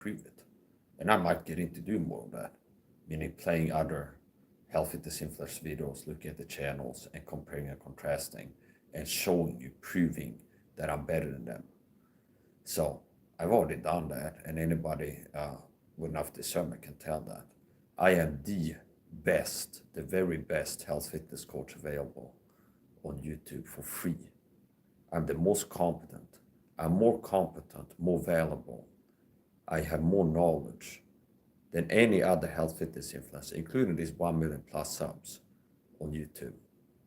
prove it. And I might get into doing more of that, meaning playing other health fitness influence videos, looking at the channels and comparing and contrasting and showing you, proving that I'm better than them. So I've already done that, and anybody with enough discernment can tell that. I am the best, the very best health fitness coach available on YouTube for free. I'm the most competent. I'm more competent, more valuable. I have more knowledge than any other health fitness influencer, including these 1 million plus subs on YouTube.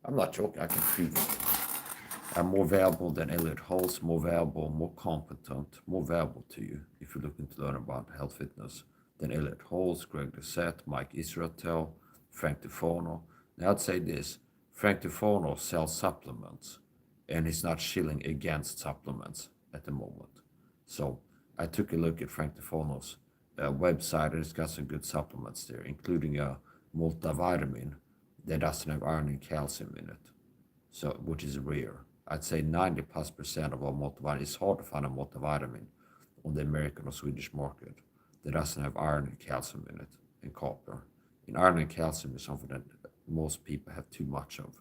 I'm not joking, I can prove it. I'm more valuable than Elliot Holtz, more valuable, more competent, more valuable to you if you're looking to learn about health fitness than Elliot Holtz, Greg Doucette, Mike Israetel, Frank Tufano. Now I'd say this, Frank Tufano sells supplements and he's not shilling against supplements at the moment. So I took a look at Frank Tufano's website and it's got some good supplements there, including a multivitamin that doesn't have iron and calcium in it, so which is rare. I'd say 90+% of all multivitamin, it's hard to find a multivitamin on the American or Swedish market that doesn't have iron and calcium in it and copper. And iron and calcium is something that most people have too much of.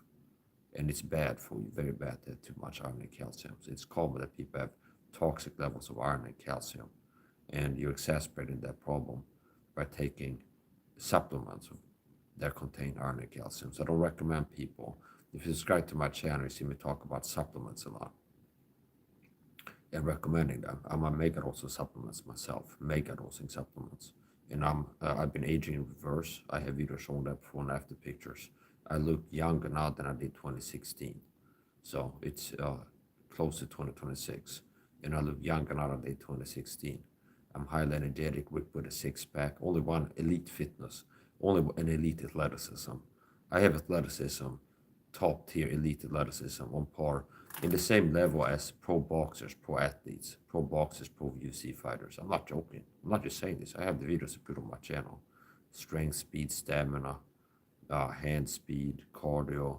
And it's bad for you, very bad to have too much iron and calcium. So it's common that people have toxic levels of iron and calcium. And you're exacerbating that problem by taking supplements that contain iron and calcium. So I don't recommend people, if you subscribe to my channel, you see me talk about supplements a lot and recommending them. I'm a mega dosing supplements myself, mega dosing supplements. And I've been aging in reverse. I have videos showing that before and after pictures. I look younger now than I did 2016. So it's close to 2026. And I look younger now than I did 2016. I'm highly energetic, ripped with a six-pack, only one elite fitness, only an elite athleticism. I have athleticism, top tier elite athleticism on par, in the same level as pro boxers, pro athletes, pro boxers, pro UFC fighters. I'm not joking. I'm not just saying this. I have the videos I put on my channel. Strength, speed, stamina, hand speed, cardio,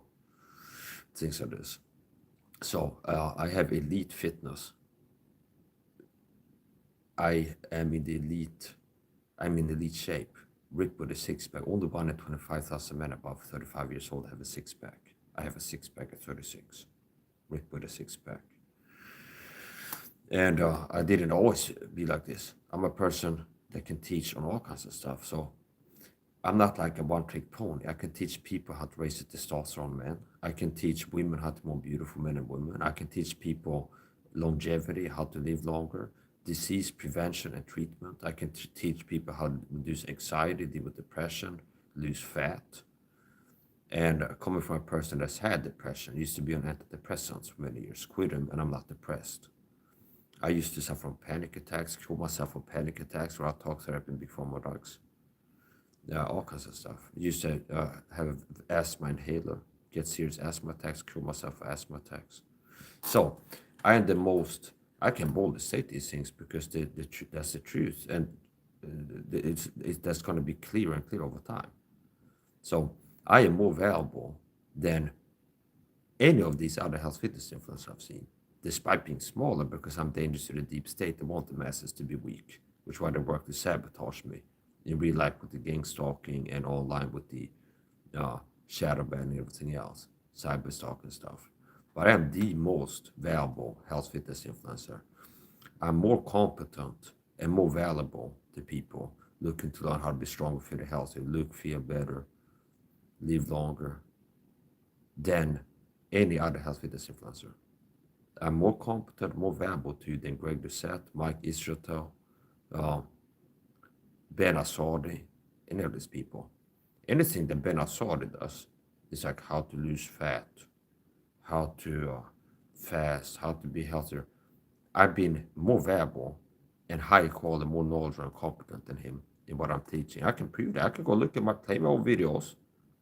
things like this. So I have elite fitness. I am in the elite, I'm in elite shape, ripped with a six-pack. Only one in 25,000 men above 35 years old have a six-pack. I have a six-pack at 36, ripped with a six-pack. And I didn't always be like this. I'm a person that can teach on all kinds of stuff. So I'm not like a one-trick pony. I can teach people how to raise a testosterone man. I can teach women how to be more beautiful men and women. I can teach people longevity, how to live longer, disease prevention and treatment. I can teach people how to reduce anxiety, deal with depression, lose fat. And coming from a person that's had depression, used to be on antidepressants for many years, quit them, and I'm not depressed. I used to suffer from panic attacks, kill myself from panic attacks without talk therapy and big pharma drugs. All kinds of stuff. I used to have asthma inhaler, get serious asthma attacks, kill myself for asthma attacks. So I am the most, I can boldly say these things because that's the truth. And that's going to be clearer and clearer over time. So I am more valuable than any of these other health fitness influencers I've seen, despite being smaller because I'm dangerous to the deep state. They want the masses to be weak, which is why they work to sabotage me in real life with the gang stalking and online with the shadow banning and everything else, cyber stalking stuff. But I am the most valuable health fitness influencer. I'm more competent and more valuable to people looking to learn how to be stronger, feel healthy, look, feel better, live longer than any other health fitness influencer. I'm more competent, more valuable to you than Greg Doucette, Mike Israetel, Ben Asadi, any of these people. Anything that Ben Asadi does is like how to lose fat, how to fast, how to be healthier. I've been more valuable and higher quality, more knowledgeable and competent than him in what I'm teaching. I can prove that. I can go look at my old videos,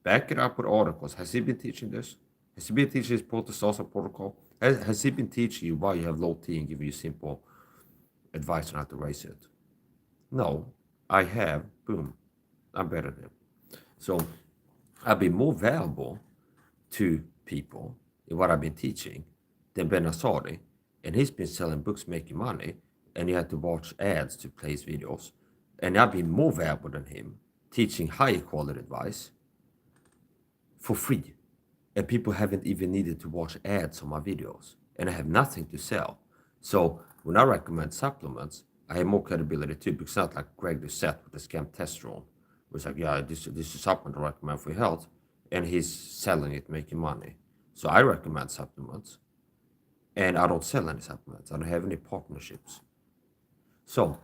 back it up with articles. Has he been teaching this? Has he been teaching his testosterone protocol? Has he been teaching you why you have low T and giving you simple advice on how to raise it? No, I have. Boom. I'm better than him. So I've been more valuable to people in what I've been teaching than Ben Asadi. And he's been selling books, making money, and you had to watch ads to play his videos. And I've been more valuable than him, teaching higher quality advice for free. And people haven't even needed to watch ads on my videos. And I have nothing to sell. So when I recommend supplements, I have more credibility too, because it's not like Greg Doucette with the scam testosterone. It's like, yeah, this is a supplement I recommend for your health. And he's selling it, making money. So I recommend supplements. And I don't sell any supplements. I don't have any partnerships. So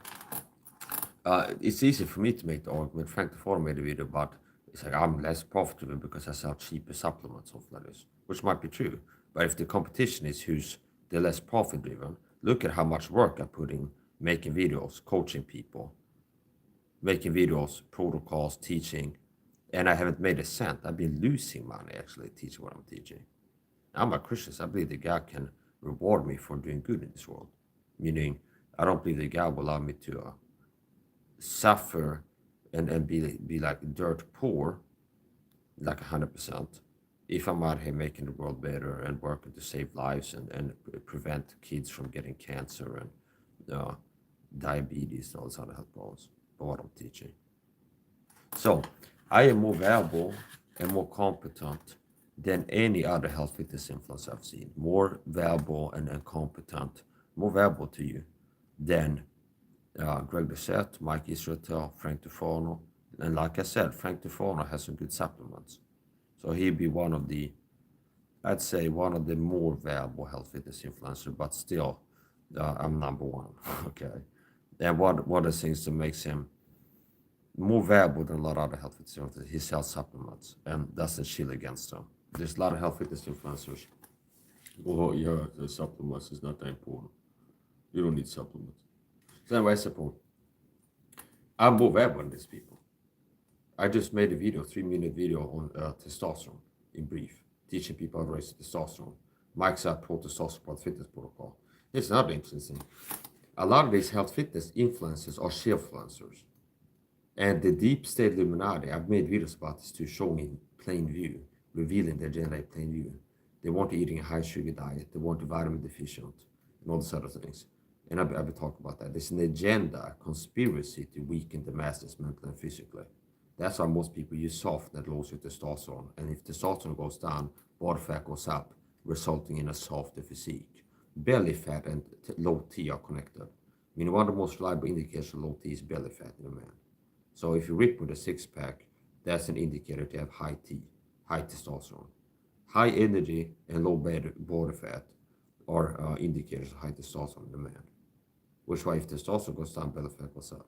it's easy for me to make the argument. Frank DeForno made a video about it's like I'm less profitable because I sell cheaper supplements, something like this, which might be true. But if the competition is who's the less profit driven, look at how much work I put in making videos, coaching people, making videos, protocols, teaching, and I haven't made a cent. I've been losing money actually teaching what I'm teaching. I'm a Christian, so I believe that God can reward me for doing good in this world. Meaning, I don't believe that God will allow me to suffer and be like dirt poor, like 100%, if I'm out here making the world better and working to save lives and prevent kids from getting cancer and diabetes and all these other health problems, for what I'm teaching. So I am more valuable and more competent than any other health fitness influencer I've seen. More valuable and competent, more valuable to you than Greg Doucette, Mike Israel, Frank DeForno. And like I said, Frank DeForno has some good supplements. So he'd be one of the, I'd say one of the more valuable health fitness influencers, but still, I'm number one, okay? And one of the things that makes him more valuable than a lot of other health fitness influencers, he sells supplements and doesn't shield against them. There's a lot of health fitness influencers. Oh, yeah, the supplements is not that important. You don't need supplements. So anyway, I suppose I'm more valuable than these people. I just made a video, 3-minute video on testosterone in brief, teaching people how to raise testosterone. Mike's up pro testosterone fitness protocol. It's another interesting thing. A lot of these health fitness influencers are self-influencers. And the deep state Illuminati, I've made videos about this too, showing in plain view, revealing their agenda in plain view. They want to eating a high sugar diet, they want to vitamin deficient, and all these other things. And I've been talking about that. There's an agenda, conspiracy to weaken the masses mentally and physically. That's why most people use soft that lowers your testosterone. And if testosterone goes down, body fat goes up, resulting in a softer physique. Belly fat and low T are connected. I mean, one of the most reliable indicators of low T is belly fat in a man. So if you rip with a six-pack, that's an indicator to have high T, high testosterone. High energy and low body fat are indicators of high testosterone in the man. Which why if testosterone goes down, belly fat goes up.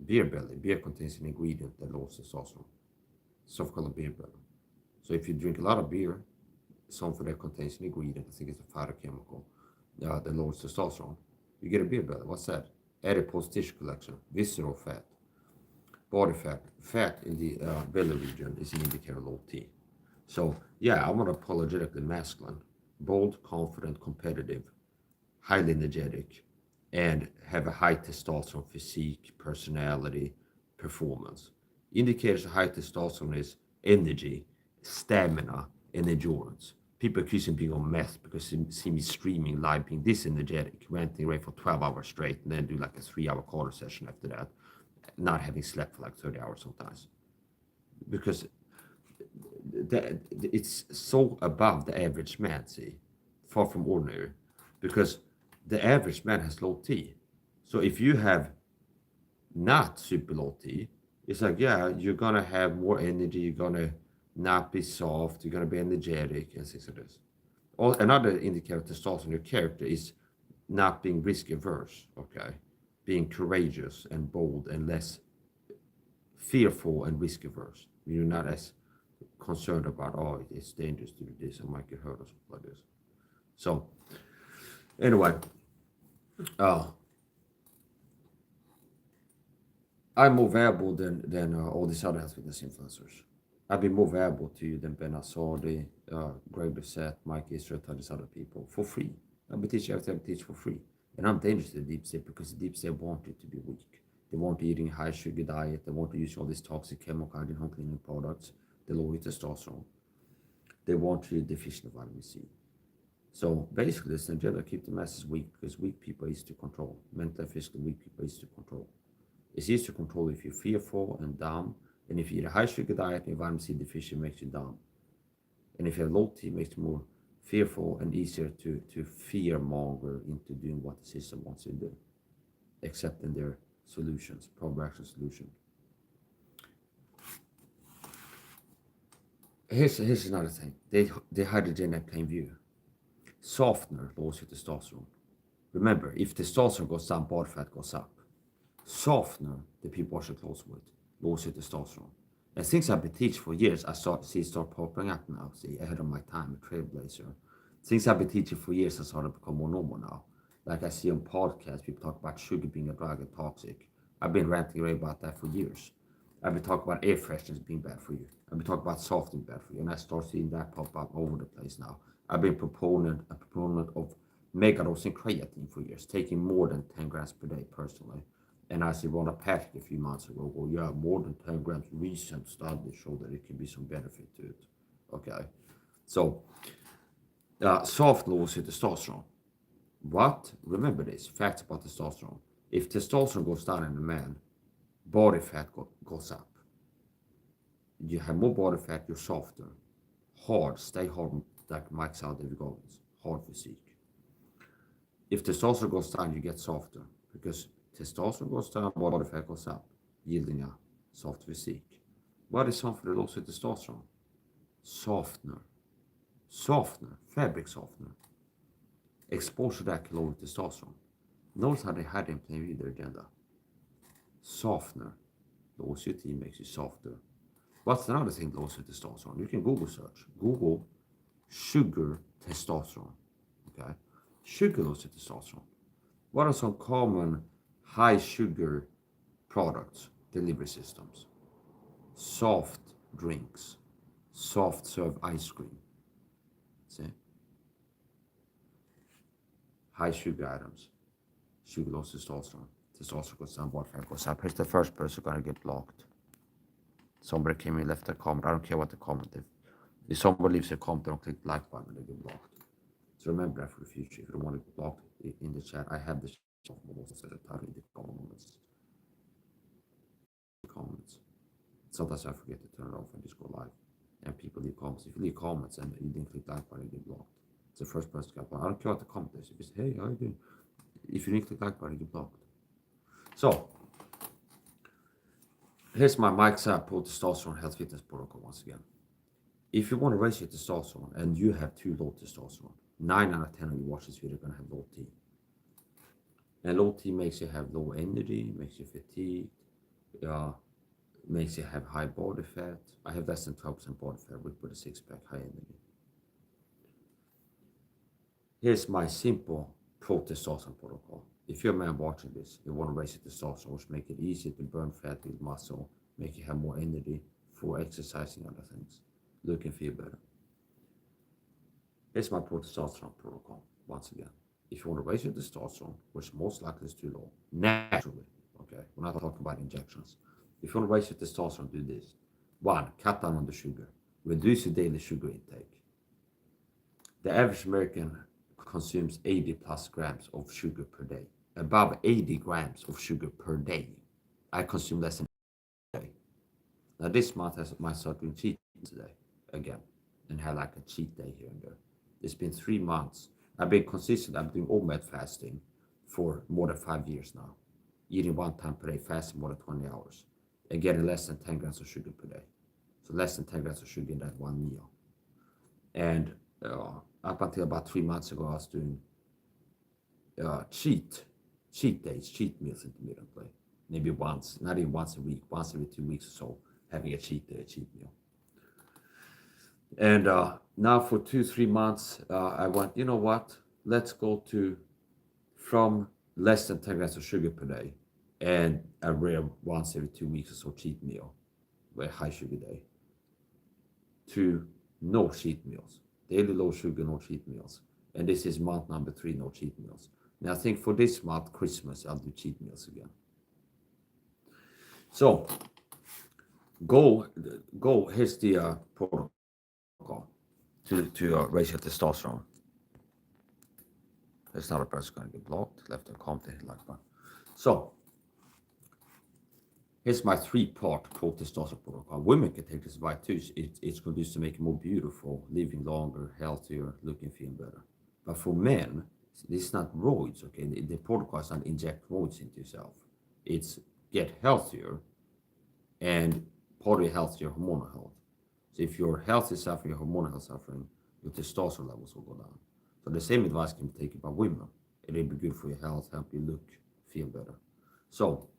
Beer belly. Beer contains an ingredient that lowers testosterone. Something called beer belly. So if you drink a lot of beer, something that contains an ingredient, I think it's a phytochemical, that lowers testosterone, you get a beer belly. What's that? Adipose tissue collection, visceral fat, body fat. Fat in the belly region is an indicator of low T. So yeah, I'm unapologetically masculine, bold, confident, competitive, highly energetic, and have a high testosterone physique, personality, performance. Indicators of high testosterone is energy, stamina, and endurance. People accuse me of being on meth because they see me streaming live being this energetic, ranting away for 12 hours straight, and then do like a 3-hour cardio session after that, not having slept for like 30 hours sometimes. Because it's so above the average man, see, far from ordinary. Because the average man has low T. So if you have not super low T, it's like, yeah, you're going to have more energy, you're going to not be soft, you're going to be energetic, and things like this. Another indicator of testosterone in your character is not being risk averse, okay? Being courageous and bold and less fearful and risk averse. You're not as concerned about, oh, it's dangerous to do this, I might get hurt or something like this. So, anyway, I'm more valuable than all these other health fitness influencers. I've been more valuable to you than Ben Asadi, Greg Doucette, Mike Israel, all these other people for free. I've been teaching everything I teach for free. And I'm dangerous to the deep state because the deep state want you to be weak. They want you eating a high sugar diet. They want to use all these toxic chemical and home cleaning products. They lower your testosterone. They want you deficient of vitamin C. So basically, this agenda keep the masses weak because weak people are easy to control. Mentally and physically weak people are easy to control. It's easy to control if you're fearful and dumb, and if you eat a high sugar diet and vitamin C deficient makes you dumb. And if you have low T, it makes you more fearful and easier to fear monger into doing what the system wants you to do, accepting their solutions, proper action solution. Here's another thing. They hide it in plain view. Softener lowers your testosterone. Remember, if testosterone goes down, body fat goes up. Softener, the people wash your clothes with, lowers your testosterone. And things I've been teaching for years, I start popping up now. See, ahead of my time, a trailblazer. Things I've been teaching for years are starting to become more normal now. Like I see on podcasts, people talk about sugar being a drug and toxic. I've been ranting away about that for years. I've been talking about air fresheners being bad for you. I've been talking about softening bad for you, and I start seeing that pop up over the place now. I've been a proponent of megadose and creatine for years, taking more than 10 grams per day personally. And I see Rhonda Patrick a few months ago, well, yeah, more than 10 grams. Recent studies show that it can be some benefit to it. Okay. So, soft lowers your testosterone. What? Remember this facts about testosterone. If testosterone goes down in a man, body fat goes up. You have more body fat, you're softer. Hard, stay hard, like Mike said, David Goggins. Hard physique. If testosterone goes down, you get softer because testosterone goes down, body fat goes up, yielding a soft physique. What is something that lowers testosterone? Softener. Softener, fabric softener. Exposure that can lower testosterone. Notice how they had in plain view their agenda. Softener. Lowers your T, makes you softer. What's another thing that lowers your testosterone? You can Google search. Google sugar testosterone. Okay? Sugar lowers your testosterone. What are some common high sugar products, delivery systems? Soft drinks, soft serve ice cream. See? High sugar items. Sugar lowers testosterone. Testosterone goes down, body fat goes up. Here's the first person gonna get blocked. Somebody came in, left a comment. I don't care what the comment is. If somebody leaves a comment, don't click the like button, they get blocked. So remember that for the future. If you don't want to get blocked in the chat, I have the most of the time in the comments. Sometimes I forget to turn it off and just go live. And people leave comments. If you leave comments and you didn't click like button, you get blocked. It's the first person to get blocked. I don't care what the comment is. If you say, hey, how are you doing? If you didn't click like button, you get blocked. So here's my Mike's Pro Testosterone Health Fitness Protocol once again. If you want to raise your testosterone and you have too low testosterone, 9 out of 10 of you watch this video are going to have low T. And low T makes you have low energy, makes you fatigued, makes you have high body fat. I have less than 12% body fat with a six-pack, high energy. Here's my simple pro testosterone protocol. If you're a man watching this, you want to raise your testosterone, which make it easier to burn fat with muscle, make you have more energy for exercising and other things, look and feel better. Here's my pro testosterone protocol once again. If you want to raise your testosterone, which most likely is too low, naturally, okay, we're not talking about injections. If you want to raise your testosterone, do this. 1, cut down on the sugar. Reduce your daily sugar intake. The average American consumes 80 plus grams of sugar per day. Above 80 grams of sugar per day. I consume less than a day. Now this month I might start doing cheat today again and have like a cheat day here and there. It's been 3 months. I've been consistent. I'm doing OMAD fasting for more than 5 years now. Eating 1 time per day, fasting more than 20 hours. And getting less than 10 grams of sugar per day. So less than 10 grams of sugar in that one meal. And up until about 3 months ago, I was doing cheat days, cheat meals intermittently. Maybe once, not even once a week, once every 2 weeks or so, having a cheat day, a cheat meal. And now for 2-3 months, I went, you know what? Let's go from less than 10 grams of sugar per day and a rare once every 2 weeks or so cheat meal, a high sugar day, to no cheat meals. Daily low sugar, no cheat meals. And this is month number 3, no cheat meals. And I think for this month, Christmas, I'll do cheat meals again. So, here's the protocol to raise your testosterone. There's not a person going to get blocked, left a comment like that. So here's my 3-part pro-testosterone protocol. Women can take this advice too. It's conducive to making more beautiful, living longer, healthier, looking, feeling better. But for men, this is not roids, okay? The protocol is not inject roids into yourself. It's get healthier and part of your health is your hormonal health. So if your health is suffering, your hormonal health is suffering, your testosterone levels will go down. So the same advice can be taken by women. It'll be good for your health, help you look, feel better. So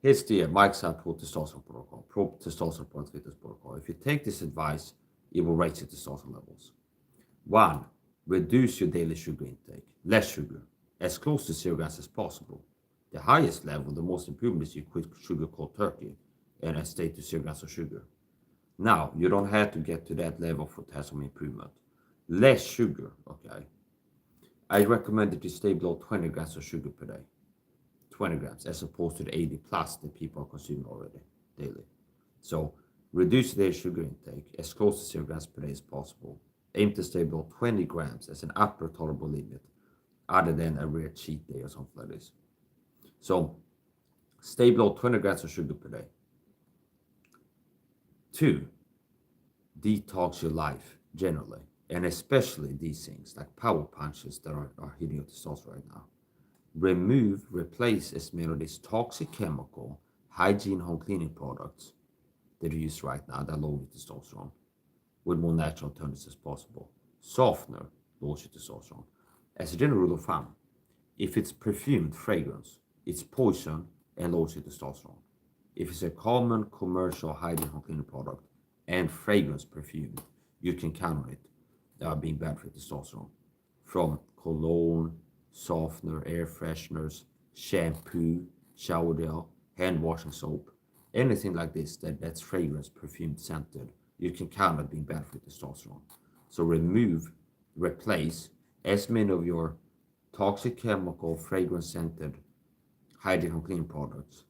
here's the Mike's Pro Testosterone Protocol, Pro Testosterone Point Fitness Protocol. If you take this advice, it will raise your testosterone levels. 1, reduce your daily sugar intake, less sugar, as close to 0 grams as possible. The highest level, the most improvement is you quit sugar cold turkey and stay to 0 grams of sugar. Now, you don't have to get to that level to have some improvement. Less sugar, okay? I recommend that you stay below 20 grams of sugar per day. 20 grams, as opposed to the 80 plus that people are consuming already daily. So, reduce their sugar intake as close to 0 grams per day as possible. Aim to stay below 20 grams as an upper tolerable limit, other than a rare cheat day or something like this. So, stay below 20 grams of sugar per day. 2, detox your life generally, and especially these things like power punches that are hitting your testosterone right now. Replace as many of these toxic chemical, hygiene, home cleaning products that are used right now that lower your testosterone with more natural alternatives as possible. Softener lowers your testosterone. As a general rule of thumb, if it's perfumed fragrance, it's poison and lowers your testosterone. If it's a common commercial hygiene home cleaning product and fragrance perfumed, you can count on it being bad for testosterone. From cologne, softener, air fresheners, shampoo, shower gel, hand washing soap, anything like this that's fragrance, perfumed, scented, you can count on being bad for testosterone. So replace as many of your toxic chemical, fragrance scented, hygiene home cleaning products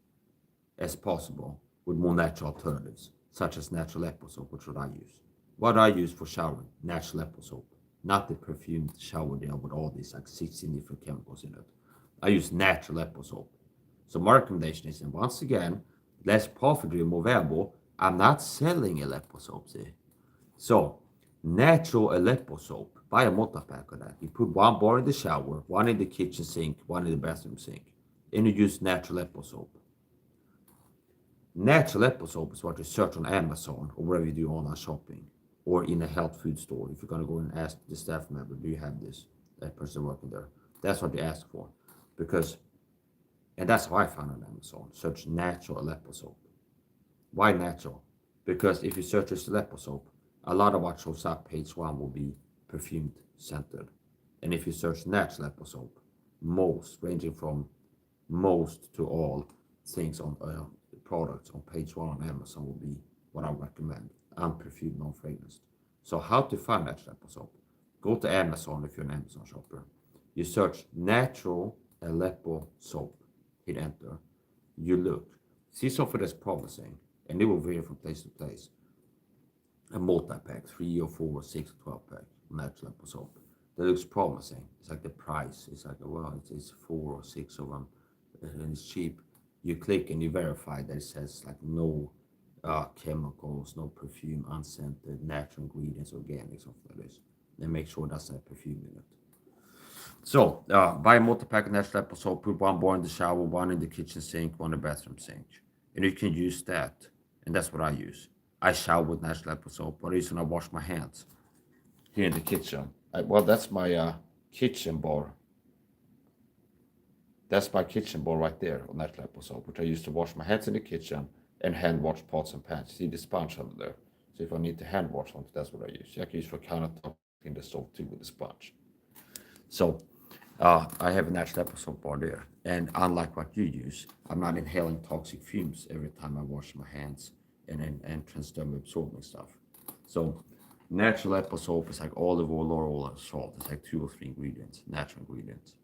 as possible with more natural alternatives, such as natural apple soap, which is what I use. What I use for showering, natural apple soap, not the perfumed shower gel with all these like 16 different chemicals in it. I use natural apple soap. So my recommendation is, and once again, less profitable, more valuable, I'm not selling Aleppo soap, see? So, natural Aleppo soap, buy a multi-pack of that. You put 1 bar in the shower, 1 in the kitchen sink, 1 in the bathroom sink, and you use natural Aleppo soap. Natural apple soap is what you search on Amazon or wherever you do online shopping, or in a health food store. If you're going to go and ask the staff member, do you have this? That person working there. That's what you ask for. And that's how I found on Amazon. Search natural Aleppo soap. Why natural? Because if you search just Aleppo soap, a lot of what shows up page 1 will be perfumed, scented. And if you search natural Aleppo soap, ranging from most to all things on products on page 1 on Amazon will be what I recommend, unperfumed, non-fragranced. So how to find natural Aleppo soap? Go to Amazon if you're an Amazon shopper. You search natural Aleppo soap, hit enter, you look, see something that's promising, and it will vary from place to place. A multi-pack, 3 or 4 or 6 or 12 pack natural Aleppo soap. That looks promising. It's like the price. It's like, well, it's 4 or 6 of them, and it's cheap. You click and you verify that it says like no chemicals, no perfume, unscented, natural ingredients, organic, something like this. And make sure that's not perfume in it. So buy a multi-pack of natural Aleppo soap, put 1 bar in the shower, 1 in the kitchen sink, 1 in the bathroom sink. And you can use that. And that's what I use. I shower with natural Aleppo soap. What I use when I wash my hands here in the kitchen. That's my kitchen bar. That's my kitchen bar right there on natural Aleppo soap, which I use to wash my hands in the kitchen and hand wash pots and pans. See the sponge under there. So if I need to hand wash something, that's what I use. I can use for countertop in the stove too with the sponge. So I have a natural Aleppo soap bar there. And unlike what you use, I'm not inhaling toxic fumes every time I wash my hands and transdermal absorbing stuff. So natural Aleppo soap is like olive oil, laurel oil, and salt. It's like 2 or 3 ingredients, natural ingredients.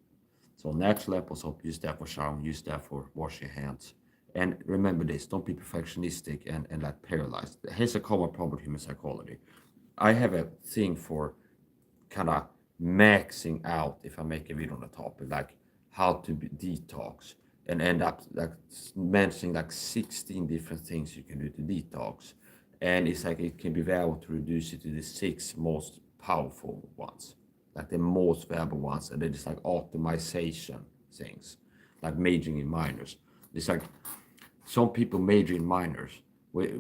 So natural Aleppo soap, use that for showering, use that for washing your hands. And remember this, don't be perfectionistic and like paralyzed. Here's a common problem with human psychology. I have a thing for kind of maxing out, if I make a video on the topic, like how to detox, and end up like mentioning like 16 different things you can do to detox. And it's like it can be valuable to reduce it to the 6 most powerful ones, like the most valuable ones, and then it's like optimization things, like majoring in minors. It's like some people major in minors,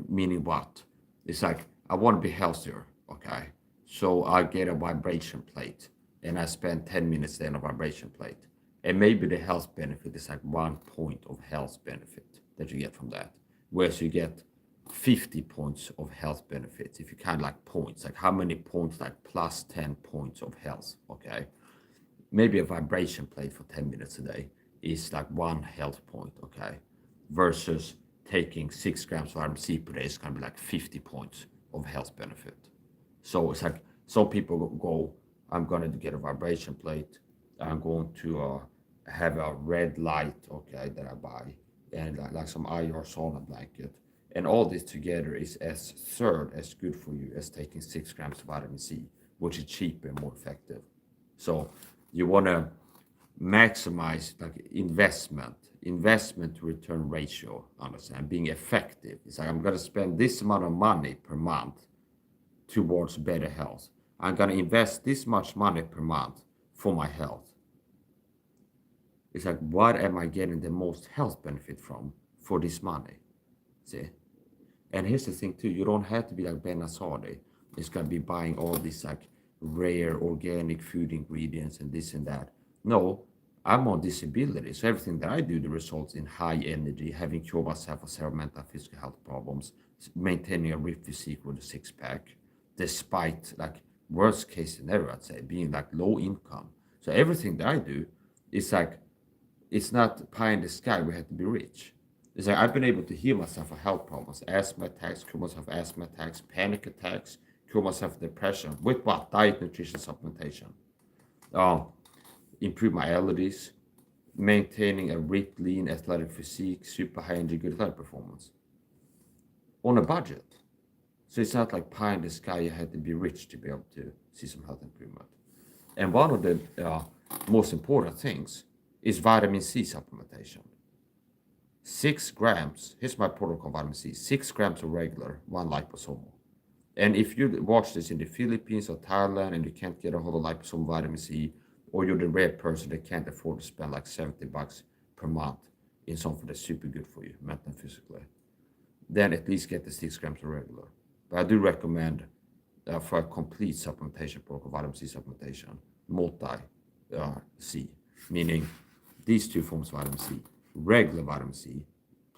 meaning what? It's like I want to be healthier, okay? So I get a vibration plate and I spend 10 minutes there on a vibration plate. And maybe the health benefit is like 1 point of health benefit that you get from that. Whereas you get 50 points of health benefits if you kind of like points, like how many points, like plus 10 points of health, okay? Maybe a vibration plate for 10 minutes a day is like 1 health point, okay? Versus taking 6 grams of vitamin C per day is going to be like 50 points of health benefit. So it's like some people go, I'm going to get a vibration plate. I'm going to have a red light, okay, that I buy, and like some IR sauna blanket. And all this together is as third as good for you as taking 6 grams of vitamin C, which is cheaper and more effective. So you want to maximize like investment to return ratio, understand, being effective. It's like I'm going to spend this amount of money per month towards better health. I'm going to invest this much money per month for my health. It's like, what am I getting the most health benefit from for this money? See? And here's the thing too, you don't have to be like Ben Asadi. It's going to be buying all these like rare organic food ingredients and this and that. No, I'm on disability. So everything that I do, the results in high energy, having cured myself of several mental and physical health problems, maintaining a ripped physique with a six-pack, despite like worst case scenario, I'd say, being like low income. So everything that I do is like, it's not pie in the sky, we have to be rich. It's like I've been able to heal myself of health problems, asthma attacks, cure myself of asthma attacks, panic attacks, cure myself of depression with what? Diet, nutrition, supplementation. Improve my allergies, maintaining a ripped, lean, athletic physique, super high energy, good athletic performance on a budget. So it's not like pie in the sky, you had to be rich to be able to see some health improvement. And one of the most important things is vitamin C supplementation. 6 grams, here's my protocol vitamin C, 6 grams of regular, 1 liposomal. And if you watch this in the Philippines or Thailand and you can't get a hold of liposomal vitamin C, or you're the rare person that can't afford to spend like $70 per month in something that's super good for you, mentally and physically, then at least get the 6 grams of regular. But I do recommend for a complete supplementation protocol, vitamin C supplementation, multi-C, meaning these two forms of vitamin C, regular vitamin C,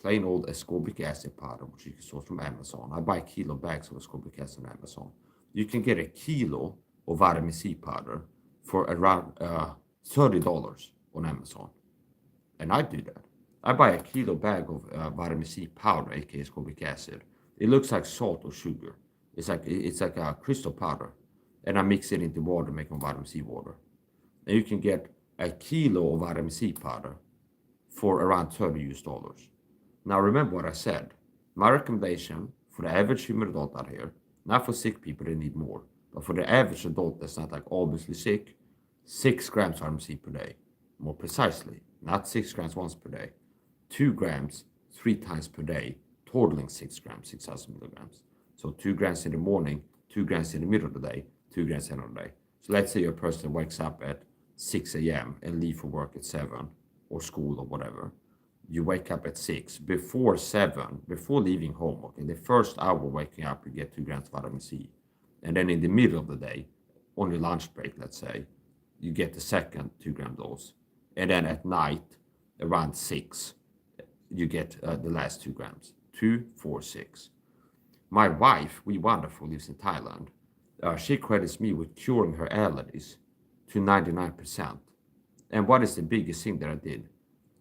plain old ascorbic acid powder, which you can source from Amazon. I buy kilo bags of ascorbic acid on Amazon. You can get a kilo of vitamin C powder for around $30 on Amazon. And I do that. I buy a kilo bag of vitamin C powder, aka ascorbic acid. It looks like salt or sugar. It's like a crystal powder. And I mix it into water, making vitamin C water. And you can get a kilo of vitamin C powder for around $30 US. Now remember what I said. My recommendation for the average human adult out here, not for sick people that need more, but for the average adult that's not like obviously sick, 6 grams vitamin C per day. More precisely, not 6 grams once per day. 2 grams 3 times per day, totaling 6 grams, 6,000 milligrams. So 2 grams in the morning, 2 grams in the middle of the day, 2 grams in the day. So let's say you're a person that wakes up at 6 a.m. and leave for work at 7 or school or whatever. You wake up at 6. Before 7, before leaving home, okay, the first hour waking up, you get 2 grams of vitamin C. And then in the middle of the day, on your lunch break, let's say, you get the second 2 gram dose. And then at night, around 6, you get the last 2 grams. 2, 4, 6. My wife, we wonderful, lives in Thailand. She credits me with curing her allergies to 99%. And what is the biggest thing that I did?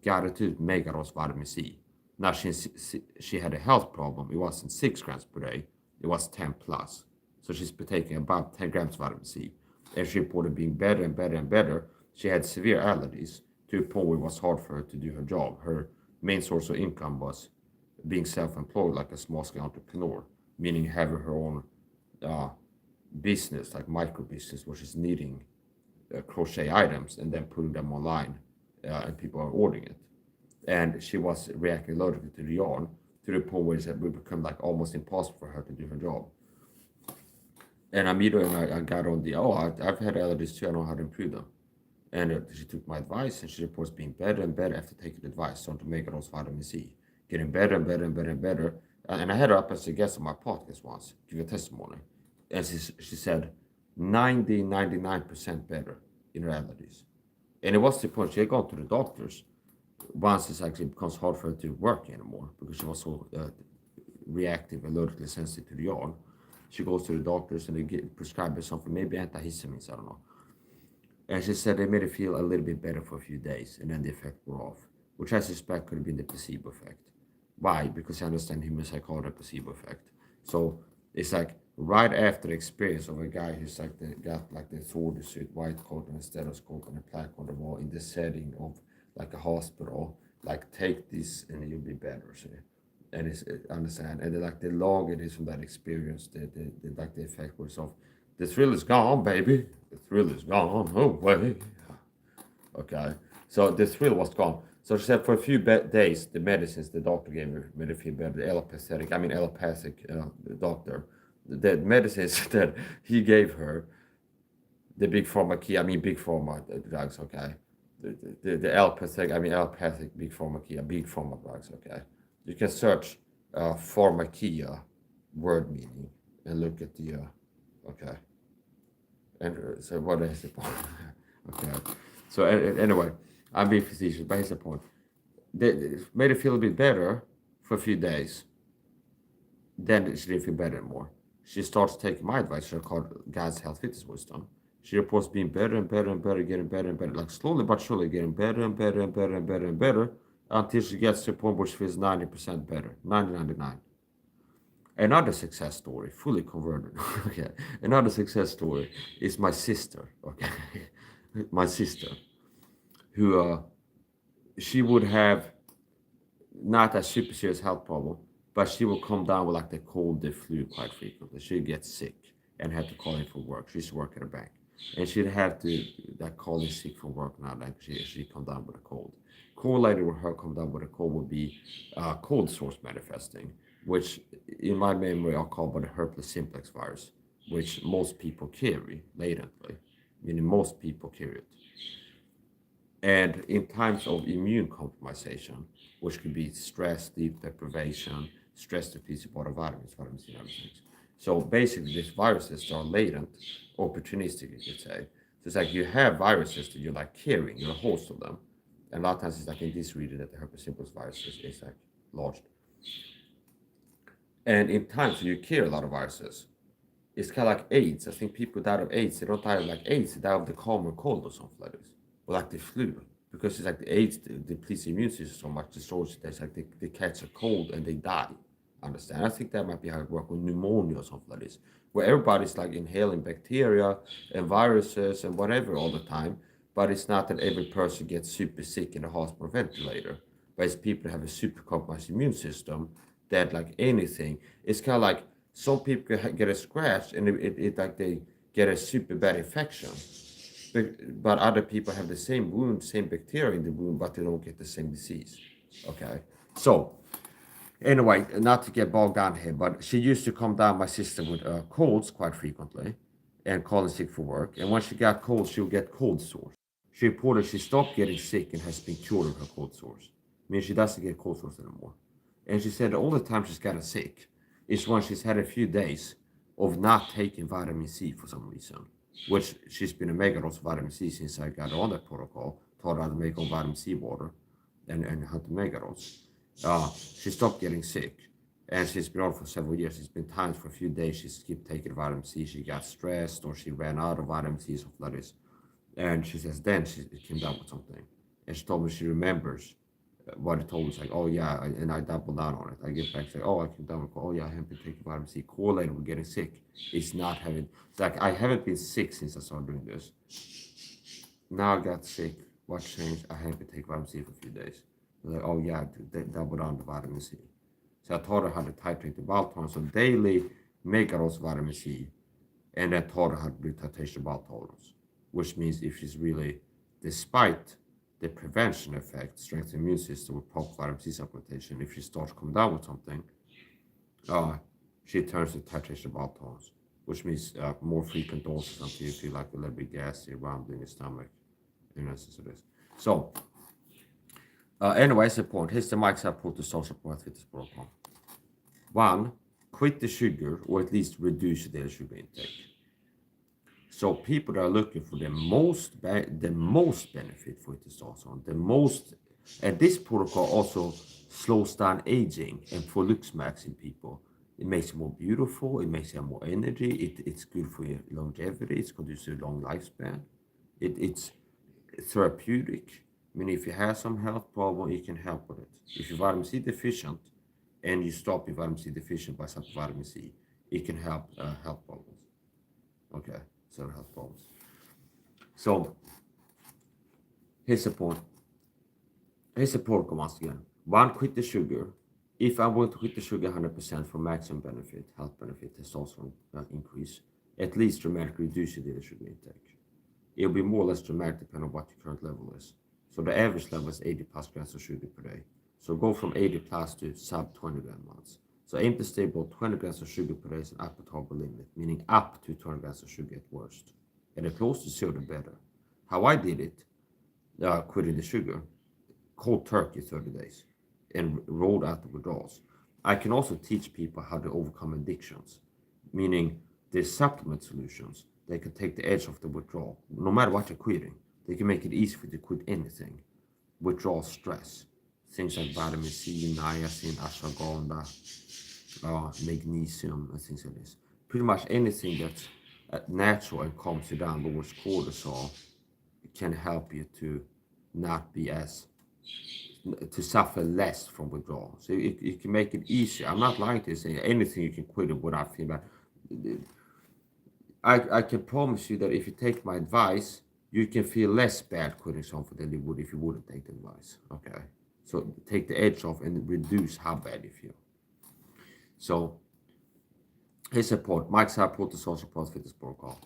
Got her to mega dose vitamin C. Now she had a health problem. It wasn't 6 grams per day. It was 10 plus. So she's been taking about 10 grams of vitamin C. And she reported being better and better and better. She had severe allergies to a point where it was hard for her to do her job. Her main source of income was being self-employed like a small-scale entrepreneur, meaning having her own business, like micro business, where she's knitting crochet items and then putting them online, and people are ordering it. And she was reacting allergically to the yarn to the point where it would become like almost impossible for her to do her job. And immediately I got on the, I've had allergies too, I know how to improve them. And she took my advice and she reports being better and better after taking the advice, starting to make her those vitamin C, getting better and better and better and better. And I had her up as a guest on my podcast once, give a testimony. And she said 99% better in her allergies. And it was the point she had gone to the doctors once it actually becomes hard for her to work anymore because she was so reactive, allergically sensitive to the yarn. She goes to the doctors and they prescribe her something, maybe antihistamines, I don't know. And she said they made her feel a little bit better for a few days and then the effect wore off, which I suspect could have been the placebo effect. Why? Because I understand human psychology placebo effect. So it's like right after the experience of a guy who's like got like the soldier suit, white coat and a stethoscope and a plaque on the wall in the setting of like a hospital, like take this and you'll be better. See? And it's understand, and like the longer it is from that experience, the like the effect was of the thrill is gone, baby. The thrill is gone away. Okay, so the thrill was gone. So she said for a few days, the medicines the doctor gave her made her feel better. The allopathic doctor, the medicines that he gave her, the big pharma big pharma drugs. Okay, the allopathic big pharma drugs. Okay. You can search pharmakia word meaning and look at the okay. And so what is the point? Okay. So anyway, I'm being facetious, but here's the point. They made her feel a bit better for a few days. Then she didn't feel better anymore. She starts taking my advice, called God's Health Fitness Wisdom. She reports being better and better and better, getting better and better, like slowly but surely getting better and better and better and better and better until she gets to a point where she feels 90% better, 99. Another success story, fully converted. Okay. Another success story is my sister. Okay. My sister, who she would have not a super serious health problem, but she would come down with like the cold, the flu quite frequently. She'd get sick and have to call in for work. She used to work at a bank. And she'd have to like call in sick from work now, like she'd come down with a cold. Correlated with her come down with a cold would be cold sores manifesting, which in my memory are called by the herpes simplex virus, which most people carry latently, meaning most people carry it. And in times of immune compromisation, which could be stress, sleep deprivation, stress depletes your body vitamins, vitamin C, and other things. So basically, these viruses are latent, opportunistic, you could say. So it's like you have viruses that you're like carrying, you're a host of them. And a lot of times it's like in this region that the herpes simplex virus is like lodged. And in times when you carry a lot of viruses, it's kind of like AIDS. I think people die of AIDS. They don't die of like AIDS, they die of the common cold or something like this. Or like the flu. Because it's like the AIDS depletes the immune system so much, destroys it. It's like they catch a cold and they die. Understand? I think that might be how it works with pneumonia or something like this. Where everybody's like inhaling bacteria and viruses and whatever all the time. But it's not that every person gets super sick in a hospital ventilator. But it's people that have a super compromised immune system that like anything. It's kind of like some people get a scratch and it like they get a super bad infection. But other people have the same wound, same bacteria in the wound, but they don't get the same disease. Okay. So anyway, not to get bogged down here, but she used to come down, my sister, with colds quite frequently and calling sick for work. And when she got colds, she would get cold sores. She reported she stopped getting sick and has been cured of her cold sores. I mean, she doesn't get cold sores anymore. And she said all the time she's gotten sick is when she's had a few days of not taking vitamin C for some reason, which she's been a mega dose of vitamin C since I got on that protocol, taught her how to make own vitamin C water and how to mega dose. She stopped getting sick and she's been on for several years. It's been times for a few days she skipped taking vitamin C. She got stressed or she ran out of vitamin C, something like this. And she says then she came down with something. And she told me she remembers what it told me. It's like, oh yeah, and I doubled down on it. I get back, say, oh, I came down with, oh yeah, I haven't been taking vitamin C. Correlated with getting sick. It's not having, it's like, I haven't been sick since I started doing this. Now I got sick. What changed? I haven't been taking vitamin C for a few days. Like, oh yeah, double down the vitamin C. So I taught her how to titrate the bowel tolerance. So daily mega dose vitamin C, and then taught her how to do titration bowel tolerance. which means if she's really, despite the prevention effect, strengthen immune system with proper vitamin C supplementation, if she starts to come down with something, she turns to titration bowel tones, which means more frequent doses until you feel like a little bit gassy around in your stomach. In essence, it is. So, anyways, the point. Here's the Mike's approach to social support fitness protocol. 1. Quit the sugar, or at least reduce the daily sugar intake. So people that are looking for the most benefit for testosterone, and this protocol also slows down aging and for looks max in people. It makes you more beautiful. It makes you have more energy. It's good for your longevity. It's conducive to long lifespan. It's therapeutic. I mean, if you have some health problem, you can help with it. If you're vitamin C deficient and you stop your vitamin C deficient by some vitamin C, it can help health problems. Okay, certain health problems. So here's the point. Here's the protocol once again. 1, quit the sugar. If I'm going to quit the sugar 100% for maximum benefit, health benefit, testosterone increase, at least dramatically reduce your daily sugar intake. It'll be more or less dramatic depending on what your current level is. So the average level is 80 plus grams of sugar per day. So go from 80 plus to sub 20 gram months. So aim to stay below 20 grams of sugar per day is an upper target limit, meaning up to 20 grams of sugar at worst. And the closer to zero, the better. How I did it, quitting the sugar, cold turkey 30 days, and rolled out the withdrawals. I can also teach people how to overcome addictions, meaning there's supplement solutions. They can take the edge off the withdrawal. No matter what you're quitting, they can make it easy for you to quit anything. Withdrawal stress, things like vitamin C, niacin, ashwagandha, magnesium, and things like this. Pretty much anything that's natural and calms you down, lowers cortisol, can help you to not be to suffer less from withdrawal. So you can make it easier. I'm not lying to you saying anything you can quit it without feeling bad. I can promise you that if you take my advice, you can feel less bad quitting something than you would if you wouldn't take the advice. Okay? So take the edge off and reduce how bad you feel. So here's a point. Mike's support the social support fitness protocol.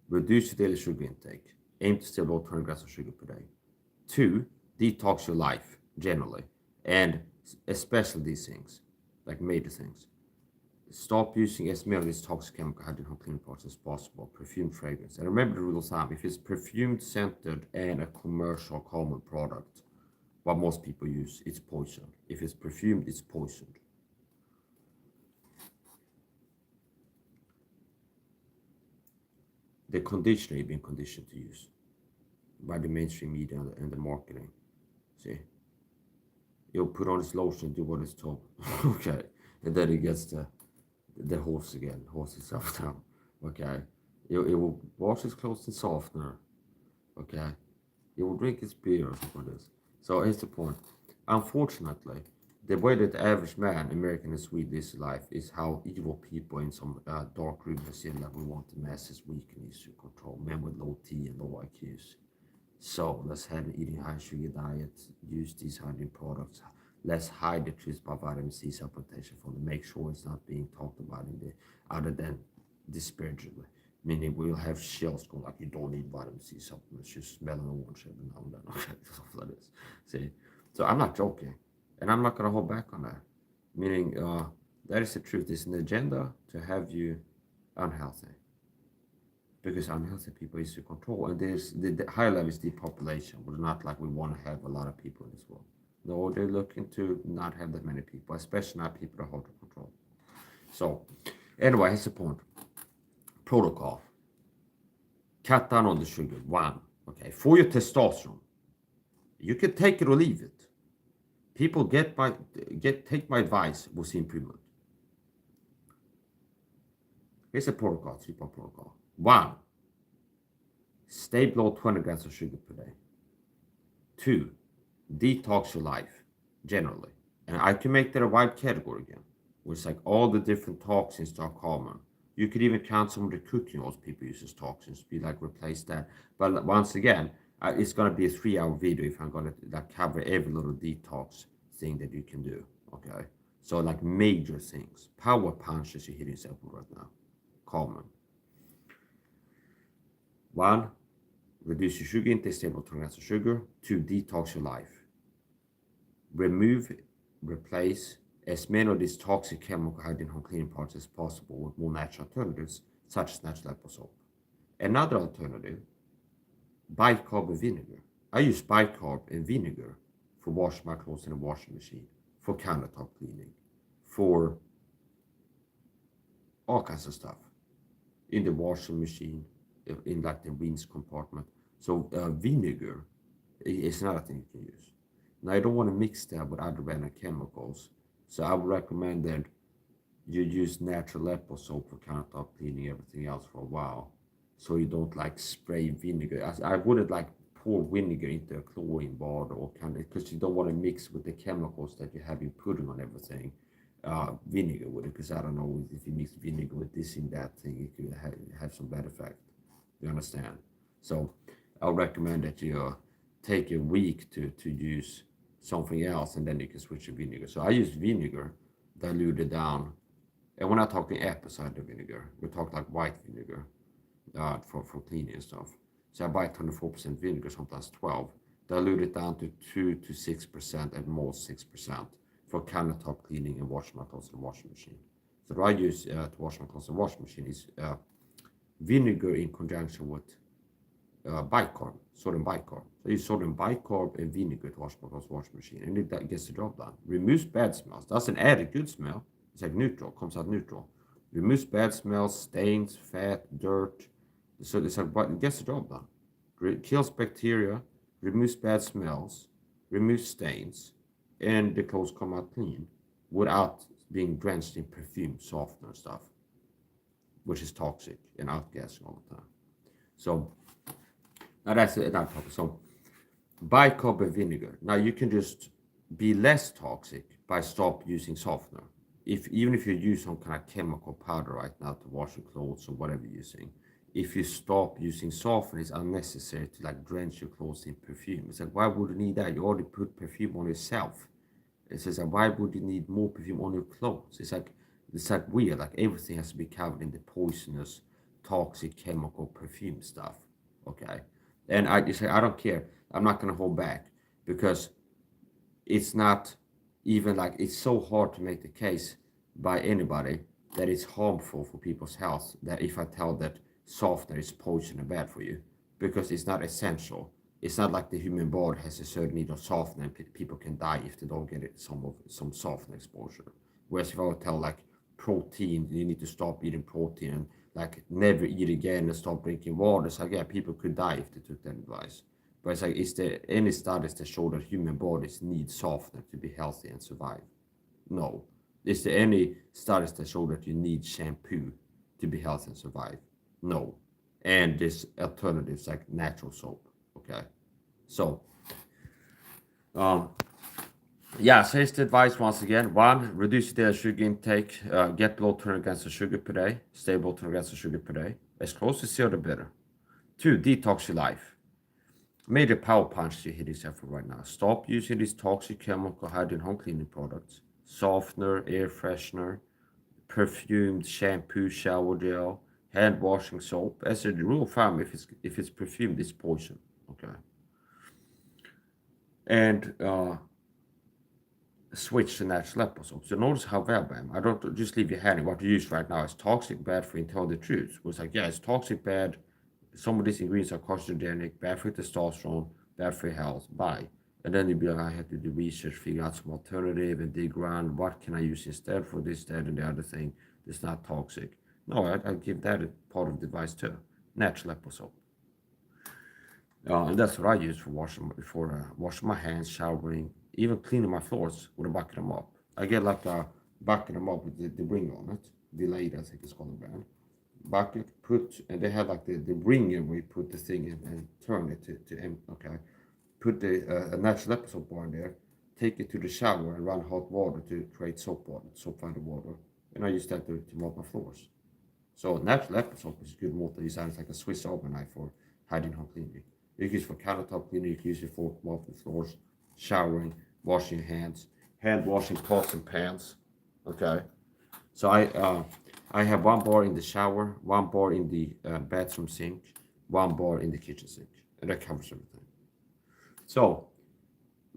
Reduce your daily sugar intake. Aim to stay below 20 grams of sugar per day. 2, detox your life generally, and especially these things, like major things. Stop using as many of these toxic chemical hydrogen clean parts as possible. Perfume, fragrance. And remember the rule of thumb: if it's perfumed, scented, and a commercial common product, what most people use, it's poison. If it's perfumed, it's poisoned. The conditioner you've been conditioned to use by the mainstream media and the marketing. See? You'll put on this lotion, do what it's told. Okay. And then it gets the horse again, horse itself down. Okay. It will wash his clothes in softener. Okay. It will drink his beer or something like this. So here's the point. Unfortunately, the way that the average man, American and Swede, lives life is how evil people in some dark room have said that we want the masses weak and easy to control, men with low T and low IQs. So let's have an eating high sugar diet, use these hygiene products. Let's hide the truth about vitamin C supplementation from them. Make sure it's not being talked about in the other than disparagingly. Meaning we'll have shells going like, you don't need vitamin C supplements, just smell an orange every now and then. Okay, stuff like this. See? So I'm not joking. And I'm not gonna hold back on that. Meaning that is the truth. It's an agenda to have you unhealthy. Because unhealthy people is to control, and there's the high level is depopulation. We're not like we want to have a lot of people in this world. No, they're looking to not have that many people, especially not people that are hard to control. So, anyway, here's the point. Protocol. Cut down on the sugar. 1. Okay, for your testosterone, you can take it or leave it. People take my advice, we'll see improvement. Here's a protocol, 3-part protocol. 1, stay below 20 grams of sugar per day. 2, detox your life, generally. And I can make that a wide category again, where it's like all the different toxins that are common. You could even count some of the cooking oils people use as toxins, be like replace that. But once again, it's going to be a 3-hour video if I'm going to cover every little detox thing that you can do, okay? So like major things, power punches you hit yourself with right now, common. 1, reduce your sugar intake, stable tolerance of sugar. 2, detox your life. Remove, replace as many of these toxic chemical hygiene home cleaning products as possible with more natural alternatives, such as natural apple soap. Another alternative, bicarb and vinegar. I use bicarb and vinegar for washing my clothes in a washing machine, for countertop cleaning, for all kinds of stuff in the washing machine, in like the rinse compartment. So vinegar is another thing you can use. Now I don't want to mix that with other random chemicals, so I would recommend that you use natural apple soap for countertop cleaning, everything else for a while, so you don't like spray vinegar. I wouldn't like pour vinegar into a chlorine bottle or kind of, because you don't want to mix with the chemicals that you have in pudding on everything. Vinegar with it, because I don't know if you mix vinegar with this and that thing, it could have some bad effect. You understand? So I'll recommend that you take a week to use something else, and then you can switch to vinegar. So I use vinegar diluted down, and we're not talking apple cider vinegar. We talk like white vinegar for cleaning and stuff. So I buy 24% vinegar, sometimes 12, dilute it down to 2 to 6%, at most 6%, for countertop cleaning and washing my clothes in the washing machine. So what I use to wash my clothes in the washing machine is vinegar in conjunction with bicarb, sodium bicarb. So I use sodium bicarb and vinegar to wash my clothes in the washing machine, and it gets the job done. Removes bad smells. Doesn't add a good smell. It's like neutral, comes out neutral. Removes bad smells, stains, fat, dirt. So it's like, it gets the job done. Kills bacteria, removes bad smells, removes stains, and the clothes come out clean without being drenched in perfume, softener and stuff, which is toxic and outgassing all the time. So now that's another topic. So bicarb and vinegar. Now you can just be less toxic by stop using softener. Even if you use some kind of chemical powder right now to wash your clothes or whatever you're using, if you stop using softener, it's unnecessary to like drench your clothes in perfume. It's like, why would you need that? You already put perfume on yourself. It says, like, why would you need more perfume on your clothes? It's like weird. Like everything has to be covered in the poisonous, toxic, chemical perfume stuff. Okay, and I just say I don't care. I'm not gonna hold back, because it's not even like, it's so hard to make the case by anybody that it's harmful for people's health, that if I tell that softener is poison and bad for you, because it's not essential. It's not like the human body has a certain need of softener, and people can die if they don't get some softener exposure. Whereas if I would tell like protein, you need to stop eating protein and like never eat again and stop drinking water, it's like, yeah, people could die if they took that advice. But it's like, is there any studies that show that human bodies need softener to be healthy and survive? No. Is there any studies that show that you need shampoo to be healthy and survive? No. And there's alternatives like natural soap. Okay. So, yeah, so here's the advice once again. 1, reduce your daily sugar intake. Get below 200 grams of sugar per day. Stay below 200 grams of sugar per day. As close to 0, the better. 2, detox your life. Major power punch you hit yourself with right now. Stop using these toxic chemical hygiene home cleaning products. Softener, air freshener, perfumed shampoo, shower gel, hand washing soap. As a rule of thumb, if it's perfumed, it's poison. Okay. And switch to natural apple soap. So notice how valuable I am. I don't just leave you hanging. What you use right now is toxic, bad for you, and tell the truth. It's like, yeah, it's toxic, bad. Some of these ingredients are carcinogenic, bad for testosterone, bad for your health. Bye. And then you'd be like, I have to do research, figure out some alternative, and dig around. What can I use instead for this, that, and the other thing that's not toxic? No, I give that a part of the advice too. Natural apple soap. And that's what I use for washing my hands, showering, even cleaning my floors with a bucket of mop. I get like a bucket of mop with the ring on it. Delayed, I think it's called the brand. Bucket, and they have like the ringer where you put the thing in and turn it to okay. Put a natural apple soap bar in there, take it to the shower and run hot water to create soap finder water. And I use that to mop my floors. So natural apple soap is a good water. It's like a Swiss Army knife for hygiene home cleaning. You can use it for countertop cleaning, you can use it for mopping floors, showering, washing your hands, hand washing pots and pans. Okay. So I have 1 bar in the shower, 1 bar in the bathroom sink, 1 bar in the kitchen sink. and that covers everything. So,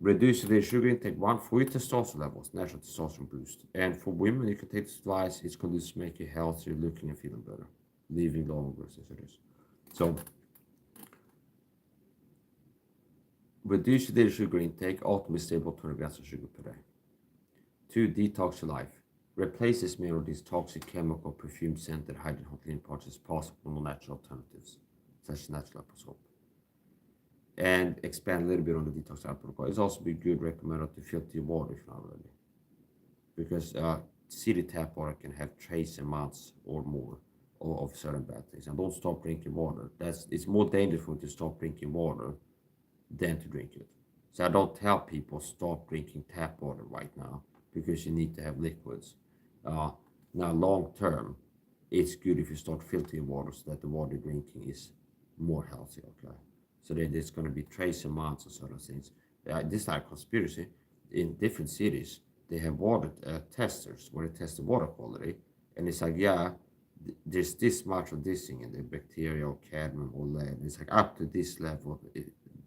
reduce the sugar intake, one, for your testosterone levels, natural testosterone boost. And for women, you can take this twice. It's going to make you healthier, looking and feeling better, living longer, as it is. So, reduce your daily sugar intake, ultimately stable 20 grams of sugar per day. 2. Detox your life. Replace as many of these toxic chemical, perfume scented, hydrogen clean parts as possible with natural alternatives, such as natural apple soap. And expand a little bit on the detox protocol. It's also be good recommended to filter your water if not already, because city tap water can have trace amounts or more of certain bad things. And don't stop drinking water. It's more dangerous for you to stop drinking water than to drink it. So I don't tell people stop drinking tap water right now because you need to have liquids. Now, long term, it's good if you start filtering water so that the water you're drinking is more healthy. Okay, so that there's going to be trace amounts of certain things. This is not a conspiracy. In different cities, they have water testers where they test the water quality, and it's like, yeah, there's this much of this thing in the bacteria or cadmium or lead. It's like up to this level,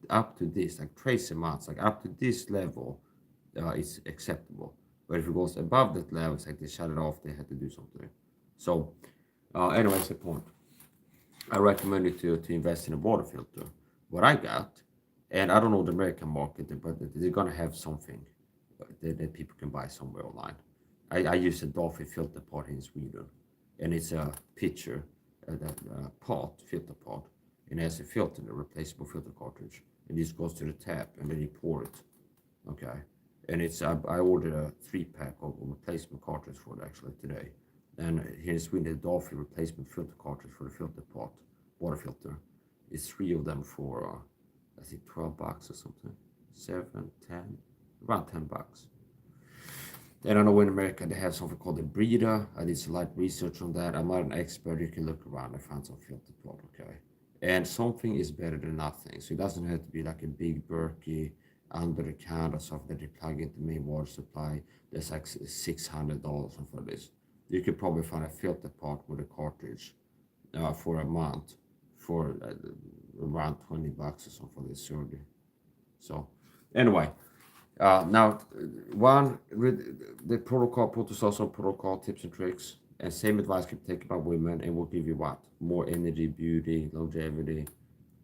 up to this, like trace amounts, like up to this level, it's acceptable. But if it goes above that level, it's like they shut it off, they had to do something. So, anyways, the point. I recommend you to invest in a water filter. What I got, and I don't know the American market, but they're gonna have something that people can buy somewhere online. I use a Dolphin filter pot in Sweden, and it's a pitcher, pot, filter pot, and it has a filter, a replaceable filter cartridge, and this goes to the tap, and then you pour it. Okay, and it's I ordered a 3-pack of replacement cartridge for it actually today. And here in Sweden, the Dolphin replacement filter cartridge for the filter pot, water filter, is 3 of them for I think $12 or something, 7, 10, around $10. And I know in America they have something called a breeder. I did some light research on that. I'm not an expert. You can look around and find some filter pot, okay? And something is better than nothing. So it doesn't have to be like a big Berkey under the counter stuff that you plug into the main water supply. That's like $600 for this. You could probably find a filter pot with a cartridge for a month for around $20 or something for this surgery. So anyway, now one the protocol, protozoal protocol tips and tricks, and same advice can be taken by women, and will give you what? More energy, beauty, longevity,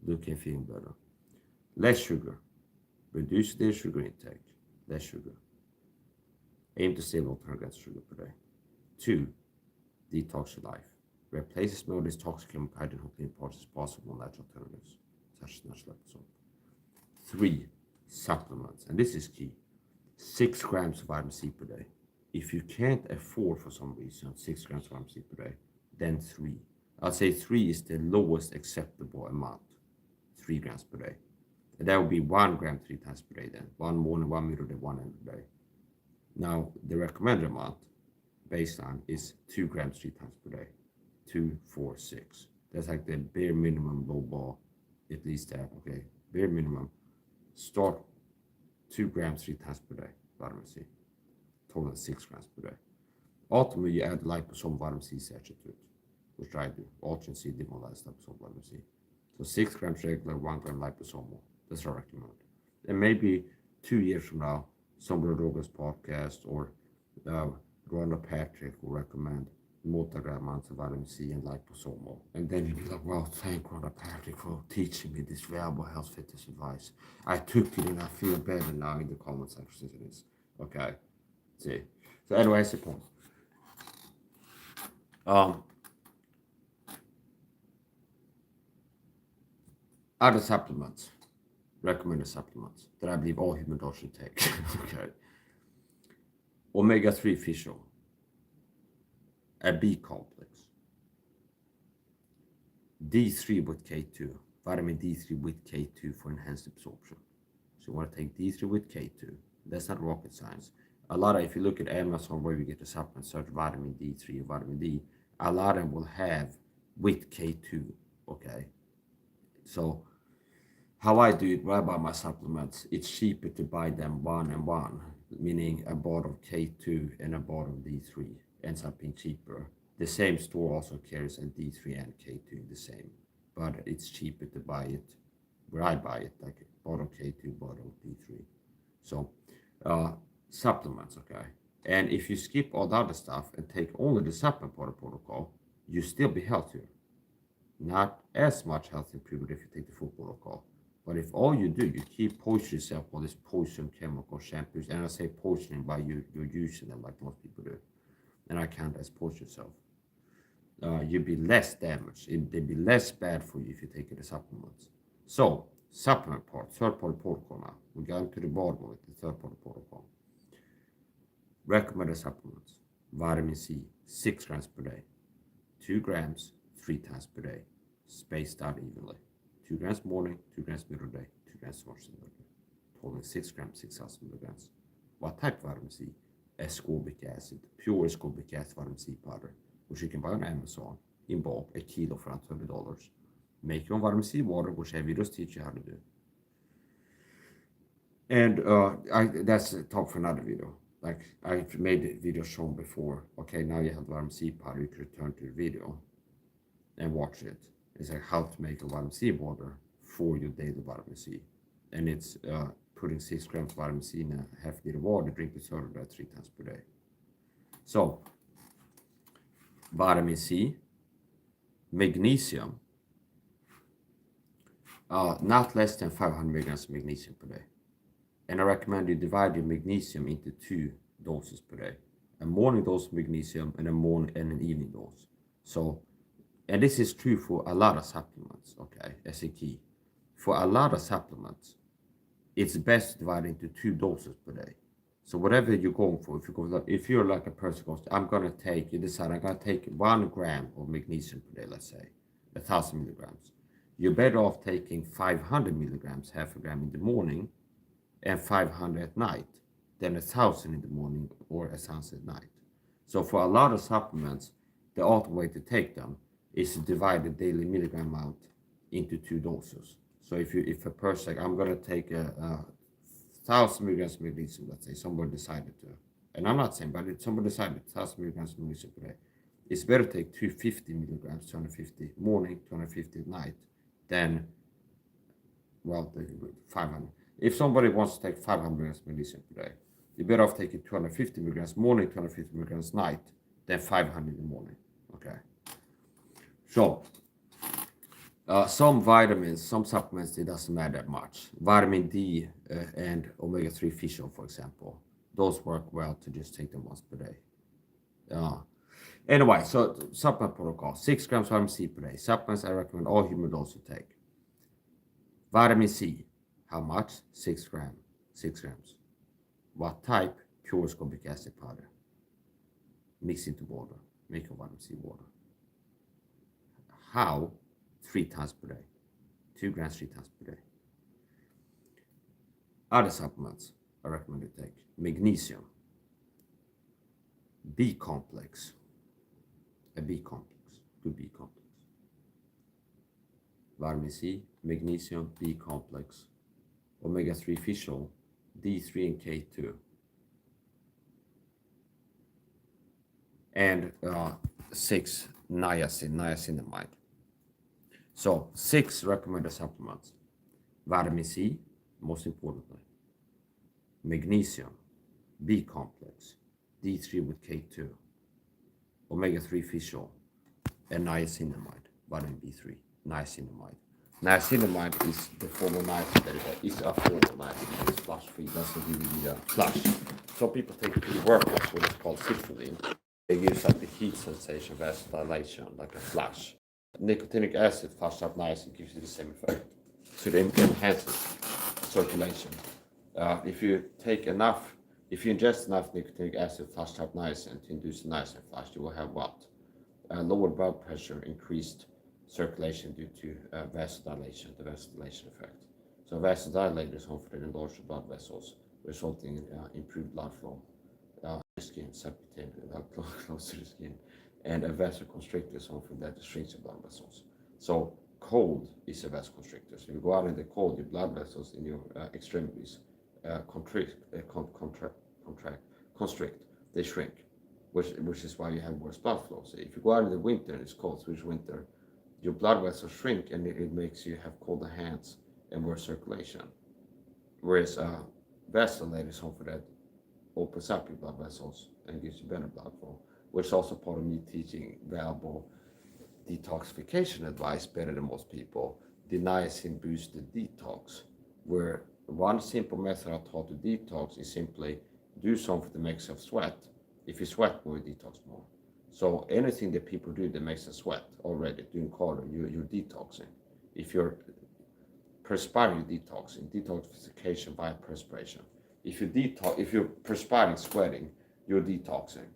looking, feeling better. Less sugar. Reduce their sugar intake. Less sugar. Aim to save 100 grams of sugar per day. 2. Detox your life. Replace as many of these toxic chemical hydrogen clean parts as possible with natural alternatives, such as natural episode. 3. Supplements. And this is key. 6 grams of vitamin C per day. If you can't afford for some reason 6 grams of vitamin C per day, then 3. I'd say 3 is the lowest acceptable amount. 3 grams per day. And that would be 1 gram 3 times per day then. 1 morning, 1 middle day, 1 end of the day. Now, the recommended amount, baseline, is 2 grams 3 times per day. 2, 4, 6. That's like the bare minimum low ball, at least that, okay? Bare minimum. Start 2 grams 3 times per day, vitamin C. Total 6 grams per day. Ultimately, you add liposome vitamin C sachet to it, which I do. Ultra C demobilized liposome vitamin C. So 6 grams regular, 1 gram liposomal. That's what I recommend. And maybe 2 years from now, some of Rogan's podcast or Rhonda Patrick will recommend multi-gram amounts of vitamin C and liposomal. And then you'll be like, well, thank Rhonda Patrick for teaching me this valuable health fitness advice. I took it and I feel better now in the comment section it is. Okay. See. So anyway, that's the point. Other supplements, recommended supplements that I believe all human dogs should take. Okay. Omega-3 fish oil, a B complex, D3 with K2, vitamin D3 with K2 for enhanced absorption. So you want to take D3 with K2. That's not rocket science. If you look at Amazon where you get the supplement, search vitamin D3 or vitamin D, a lot of them will have with K2, okay? So how I do it, when I buy my supplements, it's cheaper to buy them one and one, meaning a bottle of K2 and a bottle of D3 ends up being cheaper. The same store also carries a D3 and K2 the same, but it's cheaper to buy it where I buy it, like bottle K2, bottle D3. So supplements, okay? And if you skip all the other stuff and take only the supplement part of the protocol, you still be healthier. Not as much health improvement if you take the full protocol. But if all you do, you keep poisoning yourself with this poison chemical shampoos, and I say poisoning by you're using them like most people do, and I count as poison yourself. You'd be less damaged. They'd be less bad for you if you take the supplements. So, supplement part, third part protocol now. We're going to the bottom of it, the third part protocol. Recommended supplements. Vitamin C, 6 grams per day. 2 grams, 3 times per day. Spaced out evenly. 2 grams morning, 2 grams middle of the day, 2 grams towards the middle of the day. Totaling 6 grams, 6,000 milligrams. What type of vitamin C? Ascorbic acid, pure ascorbic acid vitamin C powder, which you can buy on Amazon in bulk, a kilo for around $30. Make your own vitamin C water, which I have videos teach you how to do. And that's a talk for another video. Like I've made videos shown before. Okay, now you have vitamin C powder, you can return to the video and watch it. It's like how to make a vitamin C water for your daily vitamin C. And it's putting 6 grams of vitamin C in a half liter water, drink the third of that 3 times per day. So, vitamin C, magnesium, not less than 500 milligrams of magnesium per day. And I recommend you divide your magnesium into 2 doses per day. A morning dose of magnesium and a morning and an evening dose. So, and this is true for a lot of supplements, okay, as a key. For a lot of supplements, it's best to divide into 2 doses per day. So whatever you're going for, if you're like a person who goes, you decide I'm gonna take 1 gram of magnesium per day, let's say, 1,000 milligrams. You're better off taking 500 milligrams, half a gram in the morning, and 500 at night, than 1,000 in the morning or 1,000 at night. So for a lot of supplements, the ultimate way to take them is to divide the daily milligram amount into 2 doses. So if a person, I'm gonna take a 1,000 milligrams of magnesium, let's say, somebody decided to, and I'm not saying, but if somebody decided 1,000 milligrams of magnesium per day, it's better to take 250 milligrams, 250 morning, 250 at night, than, well, 500. If somebody wants to take 500 milligrams of magnesium per day, you're better off taking 250 milligrams morning, 250 milligrams night, than 500 in the morning, okay? So, some vitamins, some supplements, it doesn't matter that much. Vitamin D and omega-3 fish oil, for example, those work well to just take them once per day. Anyway, so supplement protocol, 6 grams vitamin C per day. Supplements I recommend all human adults to take. Vitamin C, how much? 6 grams. 6 grams. What type? Pure ascorbic acid powder. Mix into water. Make a vitamin C water. How? 3 times per day. 2 grams 3 times per day. Other supplements I recommend you take. Magnesium. B complex. A B complex. Good B complex. Vitamin C, magnesium, B complex. Omega-3 fish oil, D3 and K2. And 6 niacinamide. So 6 recommended supplements. Vitamin C, most importantly. Magnesium, B complex, D3 with K2. Omega-3 fish oil, and niacinamide, vitamin B3, niacinamide. Niacinamide is the form of niacin. It's a form of niacin. It's flush free, doesn't give you a flush. Some people take it to workouts, what is called citrulline. They use like the heat sensation, vasodilation, like a flush. Nicotinic acid flushed up niacin gives you the same effect. So it enhances circulation. If you ingest enough nicotinic acid flushed up niacin to induce a niacin flush, you will have what? Lower blood pressure, increased circulation due to vasodilation, the vasodilation effect. So vasodilators hopefully enlarge the blood vessels, resulting in improved blood flow. Skin, subcutaneous, close to the skin, and a vasoconstrictor is something that shrinks your blood vessels. So cold is a vasoconstrictor. So you go out in the cold, your blood vessels in your extremities constrict, they shrink, which is why you have worse blood flow. So if you go out in the winter and it's cold, Swedish winter, your blood vessels shrink and it makes you have colder hands and worse circulation. Whereas Vaseline is something that opens up your blood vessels and gives you better blood flow, which is also part of me teaching valuable detoxification advice better than most people. The niacin boosted detox, where one simple method I taught to detox is simply do something that makes you sweat. If you sweat more, you detox more. So anything that people do that makes them sweat already, doing cardio, you're detoxing. If you're perspiring, you're detoxing. Detoxification by perspiration. If you're perspiring, sweating, you're detoxing.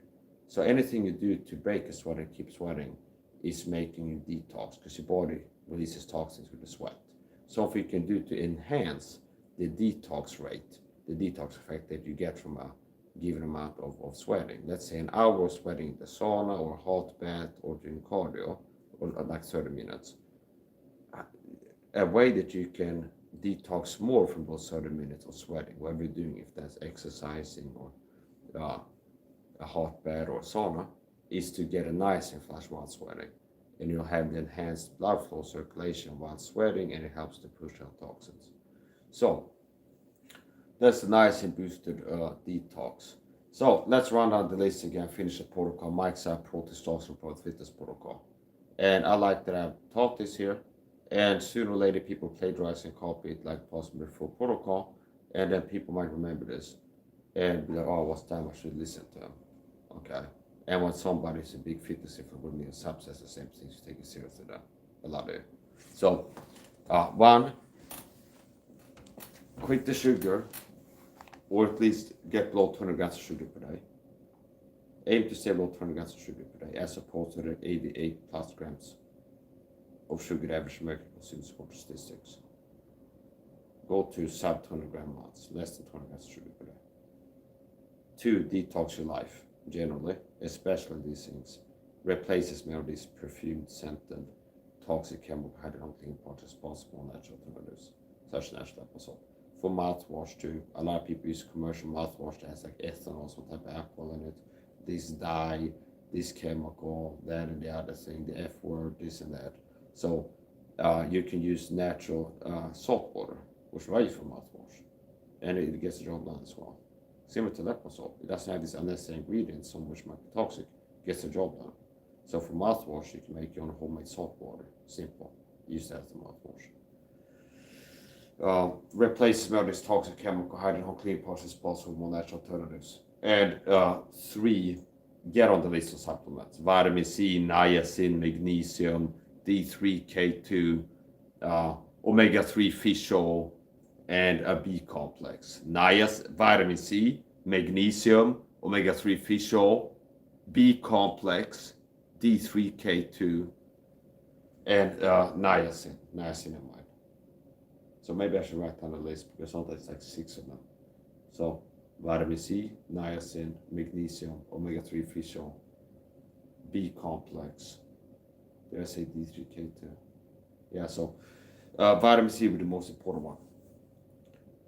So anything you do to break a sweat and keep sweating is making you detox, because your body releases toxins with the sweat. So if you can do to enhance the detox rate, the detox effect that you get from a given amount of sweating. Let's say an hour of sweating in the sauna or hot bath or doing cardio, or like 30 minutes. A way that you can detox more from those 30 minutes of sweating, whatever you're doing, if that's exercising or a hot bath or sauna, is to get a niacin flush while sweating. And you'll have the enhanced blood flow circulation while sweating, and it helps to push out toxins. So that's a niacin boosted detox. So let's run down the list again, finish the protocol. Mike's up Pro Testosterone Pro Fitness protocol. And I like that I've taught this here. And sooner or later, people plagiarize and copy it like possibly full protocol. And then people might remember this and be like, oh, what's time I should listen to him. Okay. And when somebody's a big fitness influencer with me, subsets the same things, you take it seriously then. I love it. So, one, quit the sugar, or at least get below 20 grams of sugar per day. Aim to stay below 20 grams of sugar per day, as opposed to the 88 plus grams of sugar the average American consumes for statistics. Go to sub 20 gram months, less than 20 grams of sugar per day. 2, detox your life generally, especially these things. Replace as many of these perfumed, scented, toxic chemical hydrogen clean parts as possible natural alternatives, such as natural apple salt. For mouthwash too, a lot of people use commercial mouthwash that has like ethanol, some type of alcohol in it, this dye, this chemical, that and the other thing, the F word, this and that. So you can use natural salt water, which I use for mouthwash, and it gets the job done as well. Similar to leopard salt, it doesn't have these unnecessary ingredients, some of which might be toxic, gets the job done. So for mouthwash, you can make your own homemade salt water, simple, use that as the mouthwash. Replace as many toxic chemical hydrogen clean parts as possible with more natural alternatives. And 3, get on the list of supplements: vitamin C, niacin, magnesium, D3, K2, omega-3 fish oil, and a B complex. Niacin, vitamin C, magnesium, omega-3 fish oil, B complex, D3, K2, and niacinamide. So maybe I should write down the list, because sometimes it's like 6 of them. So vitamin C, niacin, magnesium, omega-3 fish oil, B complex. Did I say D3, K2? Yeah, so vitamin C would be the most important one.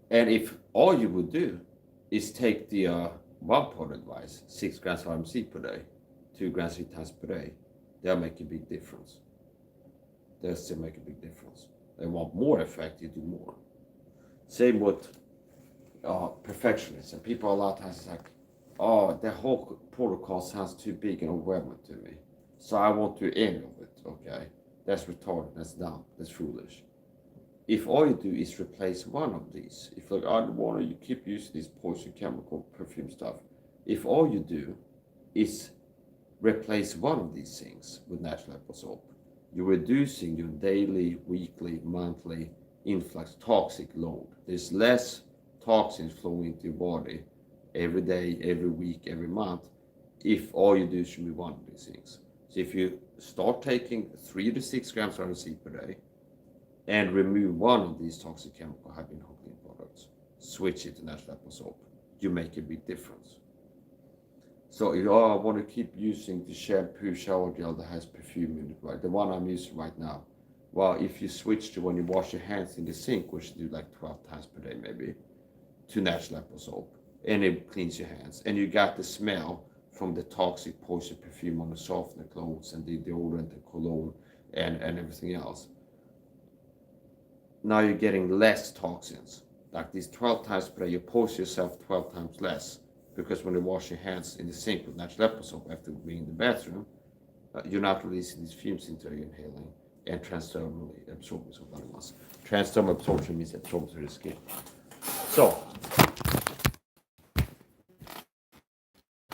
And if all you would do is take the one part advice, 6 grams of vitamin C per day, 2 grams 3 times per day, they'll make a big difference. They'll still make a big difference. They want more effect, you do more. Same with perfectionism. People a lot of times like, oh, the whole protocol sounds too big and overwhelming to me, so I won't do any of it. Okay, that's retarded, that's dumb, that's foolish. If all you do is replace one of these, if like, I don't want you keep using this poison chemical perfume stuff, if all you do is replace one of these things with natural apple soap, you're reducing your daily, weekly, monthly influx toxic load. There's less toxins flowing into your body every day, every week, every month, if all you do is remove one of these things. So if you start taking 3 to 6 grams of vitamin C per day and remove one of these toxic chemical hydrogen clean products, switch it to natural apple soap, you make a big difference. So if I want to keep using the shampoo shower gel that has perfume in it, right? The one I'm using right now. Well, if you switch to when you wash your hands in the sink, which you do like 12 times per day maybe, to natural apple soap, and it cleans your hands, and you got the smell from the toxic poison perfume on the softener clothes and the deodorant and cologne and everything else. now you're getting less toxins. Like these 12 times per day, you pose yourself 12 times less, because when you wash your hands in the sink with natural apple soap after being in the bathroom, you're not releasing these fumes into your inhaling and transdermally absorbing some other ones. Transdermal absorption means absorbed through the skin. So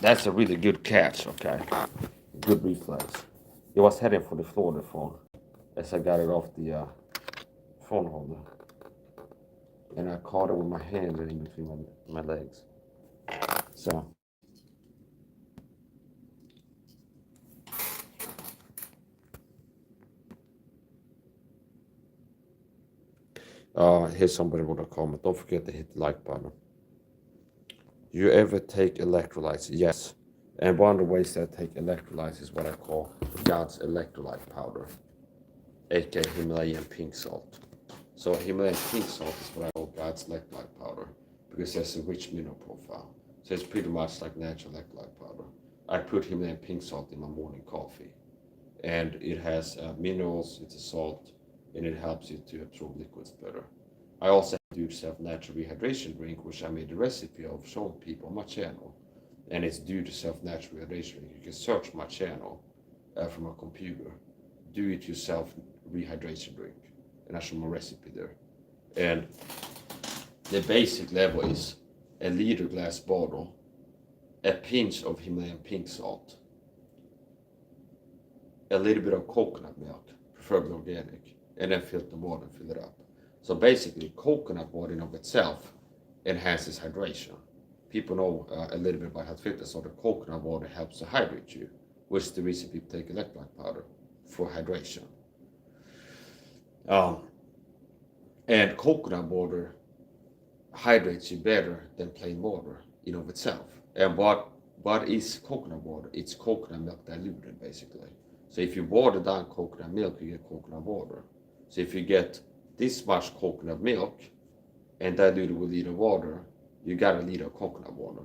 that's a really good catch, okay? Good reflex. It was heading for the floor, the phone, as I got it off the phone holder. And I caught it with my hand and in between my legs. So here's somebody with a comment. Don't forget to hit the like button. You ever take electrolytes? Yes. And one of the ways that I take electrolytes is what I call God's electrolyte powder, aka Himalayan pink salt. So Himalayan pink salt is what I call God's electrolyte powder because it has a rich mineral profile. So it's pretty much like natural electrolyte powder. I put Himalayan pink salt in my morning coffee, and it has minerals, it's a salt, and it helps you to absorb liquids better. I also do self-natural rehydration drink, which I made a recipe of showing people on my channel, and it's due to self-natural rehydration drink. You can search my channel from a computer, do it yourself rehydration drink, and I show my recipe there. And the basic level is a liter glass bottle, a pinch of Himalayan pink salt, a little bit of coconut milk, preferably organic, and then filter water and fill it up. So basically, coconut water in of itself enhances hydration. People know a little bit about how to filter, so the coconut water helps to hydrate you, which is the reason people take electrolyte powder for hydration. And coconut water hydrates you better than plain water in of itself. And what is coconut water? It's coconut milk diluted, basically. So if you water down coconut milk, you get coconut water. So if you get this much coconut milk and dilute it with a liter of water, you got a liter of coconut water,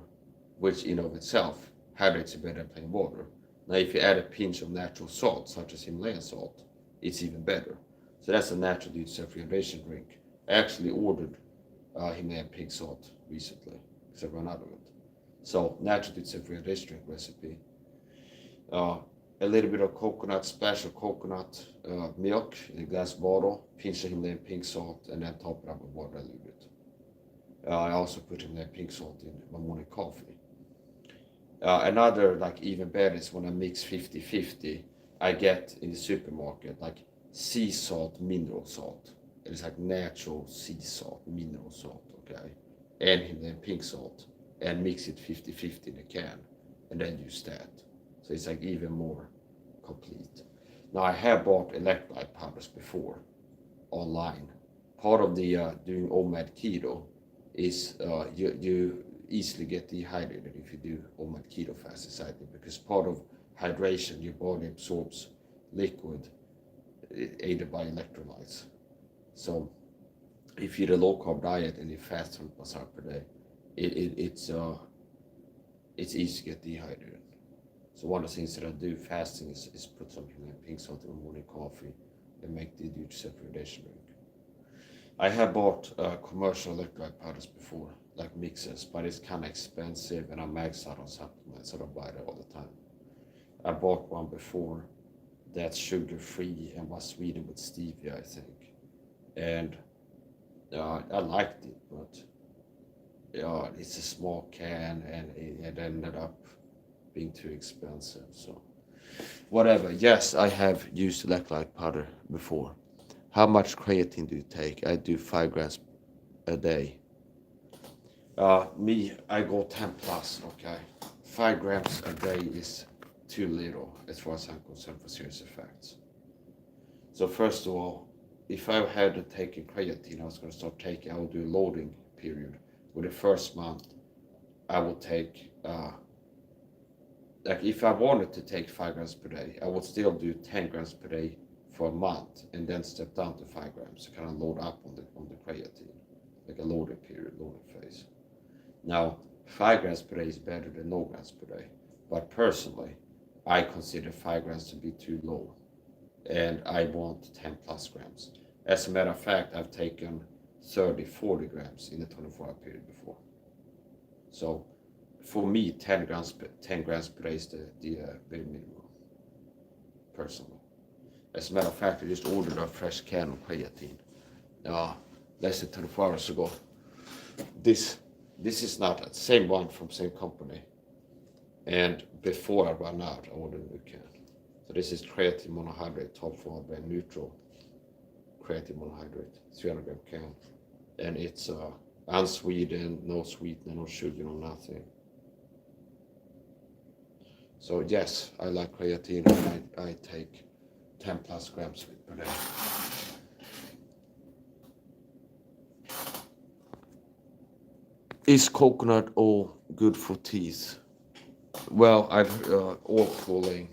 which in of itself hydrates you better than plain water. Now if you add a pinch of natural salt, such as Himalayan salt, it's even better. So that's a natural due to self-rehydration drink. I actually ordered Himalayan pink salt recently because I ran out of it. So natural due to self-rehydration drink recipe. A little bit of coconut, splash of coconut milk in a glass bottle, pinch of Himalayan pink salt, and then top it up with water diluted. I also put Himalayan pink salt in my morning coffee. Another like even better is when I mix 50-50, I get in the supermarket like sea salt, mineral salt. It's like natural sea salt, mineral salt, okay? And Himalayan pink salt, and mix it 50-50 in a can, and then use that. So it's like even more complete. Now I have bought electrolyte powders before online. Part of the doing OMAD keto is you easily get dehydrated if you do OMAD keto fasting cycling, because part of hydration, your body absorbs liquid aided by electrolytes. So if you eat a low carb diet and you fast 100 hours per day, it's easy to get dehydrated. So one of the things that I do fasting is put some pink salt in my morning coffee and make the huge self-rehydration drink. I have bought commercial electrolyte powders before, like mixes, but it's kind of expensive and I'm maxed out on supplements, so I don't buy it all the time. I bought one before that's sugar-free and was sweetened with stevia, I think. And I liked it, but it's a small can and it ended up being too expensive. So whatever. Yes, I have used electrolyte powder before. How much creatine do you take? I do 5 grams a day. I go 10 plus, okay? 5 grams a day is too little as far as I'm concerned for serious effects. So first of all, if I had taken creatine, I was going to start taking, I would do a loading period. With the first month, I would take, like if I wanted to take 5 grams per day, I would still do 10 grams per day for a month and then step down to 5 grams to kind of load up on the creatine, like a loading period, loading phase. Now, 5 grams per day is better than no grams per day, but personally, I consider 5 grams to be too low, and I want 10 plus grams. As a matter of fact, I've taken 30, 40 grams in the 24-hour period before. So for me, 10 grams per day is the very minimum, personally. As a matter of fact, I just ordered a fresh can of creatine less than 24 hours ago. This is not the same one from same company. And before I run out, I ordered a new can. So this is creatine monohydrate, top form and neutral creatine monohydrate, 300 gram can. And it's unsweetened, no sweetener, no sugar, no nothing. So yes, I like creatine, and I take 10 plus grams of it per day. Is coconut oil good for teeth? Well, I've oil pulling.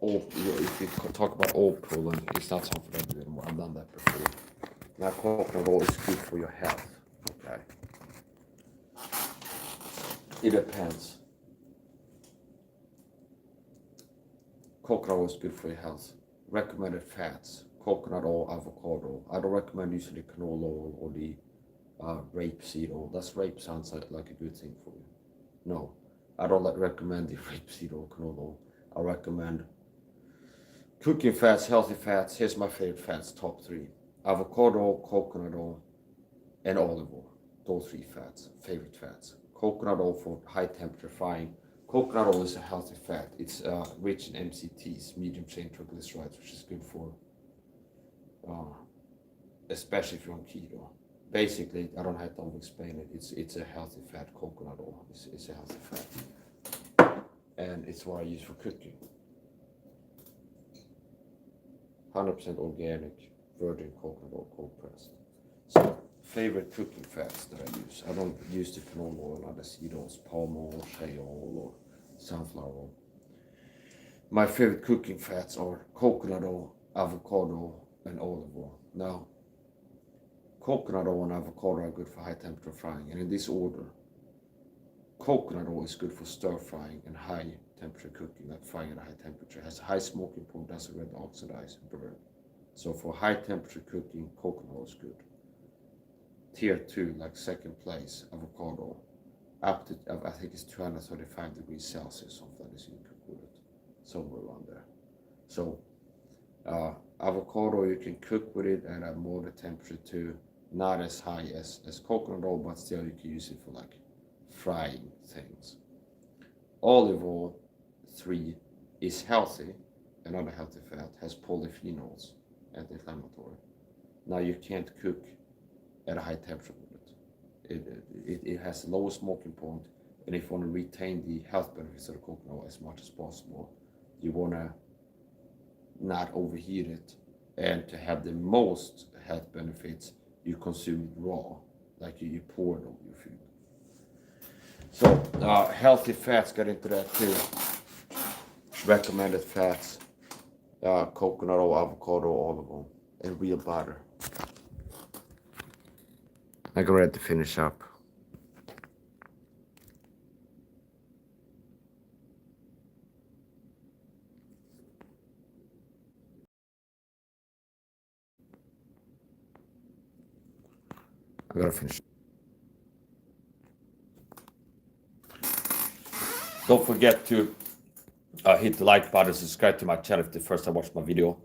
If you talk about oil pulling, it's not something I do anymore. I've done that before. Now, coconut oil is good for your health. Okay. It depends. Coconut oil is good for your health. Recommended fats: coconut oil, avocado. I don't recommend using the canola oil or the rapeseed oil. Does rape sounds like a good thing for you? No, I don't recommend the rapeseed oil, canola oil. I recommend cooking fats, healthy fats. Here's my favorite fats, top 3: avocado oil, coconut oil, and olive oil. Those 3 fats, favorite fats. Coconut oil for high temperature frying. Coconut oil is a healthy fat. It's rich in MCTs, medium chain triglycerides, which is good for, especially if you're on keto. Basically, I don't have to over-explain it. It's a healthy fat. Coconut oil is a healthy fat, and it's what I use for cooking. 100% organic, virgin coconut oil, cold pressed. So, favorite cooking fats that I use. I don't use the canola oil, other seed oils, palm oil, shea oil, or sunflower oil. My favorite cooking fats are coconut oil, avocado, and olive oil. Now, coconut oil and avocado are good for high temperature frying, and in this order: coconut oil is good for stir frying and high temperature cooking, like frying at a high temperature. It has a high smoking point, doesn't really oxidize and burn. So for high temperature cooking, coconut oil is good. Tier 2, like second place, avocado, up to, I think it's 235 degrees Celsius, something like this, you can cook with it, somewhere around there. So avocado, you can cook with it at a moderate temperature too, not as high as coconut oil, but still you can use it for like frying things. Olive oil, 3, is healthy, another healthy fat, has polyphenols, anti-inflammatory. Now you can't cook at a high temperature with it. It has the lowest smoking point, and if you want to retain the health benefits of the coconut oil as much as possible, you want to not overheat it, and to have the most health benefits, you consume it raw, like you pour it over your food. So healthy fats get into that too. Recommended fats: coconut oil, avocado, olive oil, and real butter. I got ready to finish up. I gotta finish. Don't forget to hit the like button, subscribe to my channel if the first time watched my video,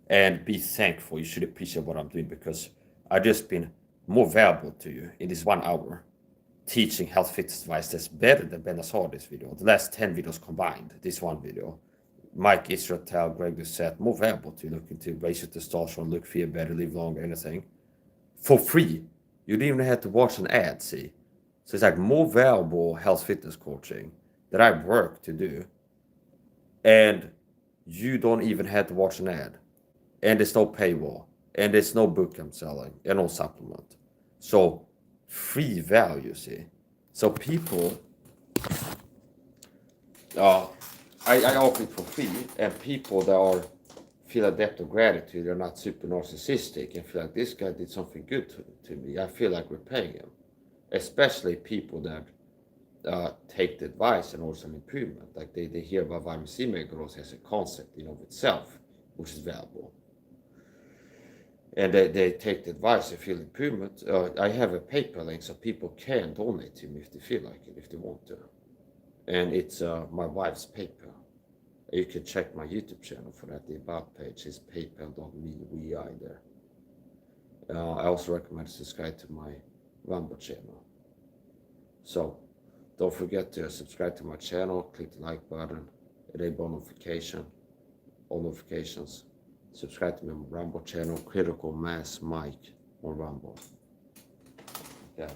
and be thankful. You should appreciate what I'm doing, because I've just been more valuable to you in this 1 hour teaching health fitness advice that's better than Ben this video. The last 10 videos combined, this one video. Mike Israel, Greg Doucette, more valuable to you, looking to raise your testosterone, look, feel better, live longer, anything. For free. You didn't even have to watch an ad, see? So it's like more valuable health fitness coaching that I work to do, and you don't even have to watch an ad, and there's no paywall, and there's no book I'm selling, and no supplement. So free value, see? So people, I offer it for free, and people that feel a debt of gratitude, they're not super narcissistic and feel like this guy did something good to me, I feel like we're paying him. Especially people that take the advice and also an improvement. Like they hear about vitamin C growth as a concept in of itself, which is valuable. and they take the advice and feel improvement, I have a PayPal link so people can donate to me if they feel like it, if they want to. And it's my wife's PayPal. You can check my YouTube channel for that. The about page is paypal.me there. I also recommend subscribe to my Rumble channel. So don't forget to subscribe to my channel, click the like button, enable all notifications. Subscribe to my Rumble channel, Critical Mass Mike on Rumble. Okay.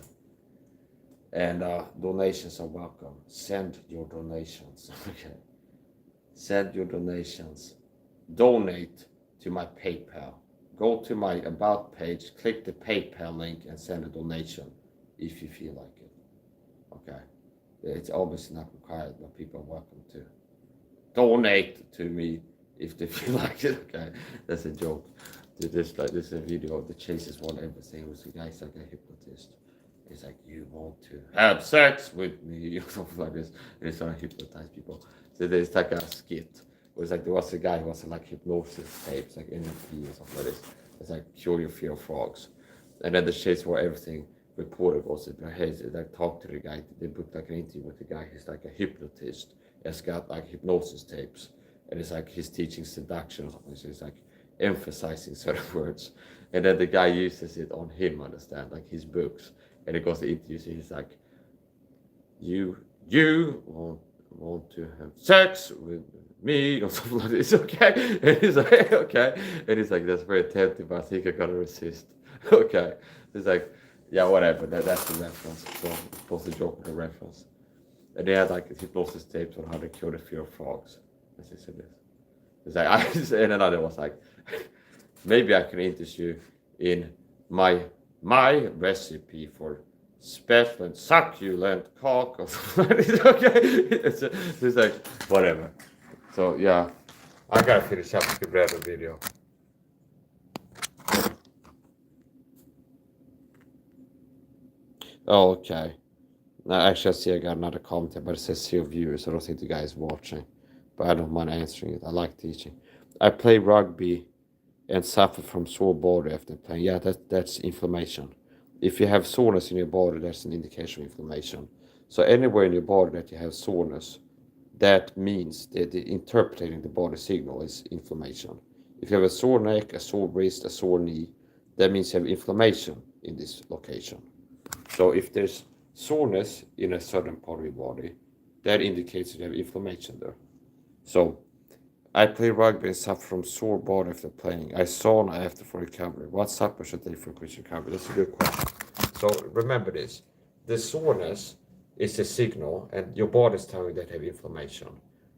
And donations are welcome. Send your donations. Okay. Send your donations. Donate to my PayPal. Go to my About page, click the PayPal link, and send a donation if you feel like it. Okay. It's obviously not required, but people are welcome to donate to me if they feel like it. Okay. That's a joke. This is a video of the chases one everything. It was a guy's like a hypnotist. It's like, you want to have sex with me, or something like this. And he's trying to hypnotize people. So there's like a skit. It was like, there was a guy who was in like hypnosis tapes, like NLP or something like this. It's like, cure your fear of frogs. And then the chase where everything reporter goes, hey, like, talk to the guy. They booked like an interview with the guy. He's like a hypnotist. He's got like hypnosis tapes. And it's like he's teaching seduction or something. So he's like emphasizing certain words. And then the guy uses it on him, understand, like his books. And he goes to interviews, and he's like, you want to have sex with me or something like this, okay? And he's like, okay. And he's like, that's very tempting, but I think I gotta resist. Okay. He's like, yeah, whatever. That's the reference. So I'm supposed to joke with the reference. And they had like hypnosis tapes on how to cure the fear of frogs. As he said this. It's like, and another was like, maybe I can interest you in my recipe for special and succulent cock or something like this. Okay. It's like, whatever. So yeah, I gotta finish up the brother video. Oh, okay. Now actually I see I got another comment, but it says zero viewers. I don't think the guy is watching. But I don't mind answering it. I like teaching. I play rugby and suffer from sore body after playing. Yeah, that's inflammation. If you have soreness in your body, that's an indication of inflammation. So anywhere in your body that you have soreness, that means that interpreting the body signal is inflammation. If you have a sore neck, a sore wrist, a sore knee, that means you have inflammation in this location. So if there's soreness in a certain part of your body, that indicates you have inflammation there. So I play rugby and suffer from sore body after playing. I sauna after for recovery. What supplements should I take for quick recovery? That's a good question. So remember this. The soreness is a signal, and your body is telling you that you have inflammation.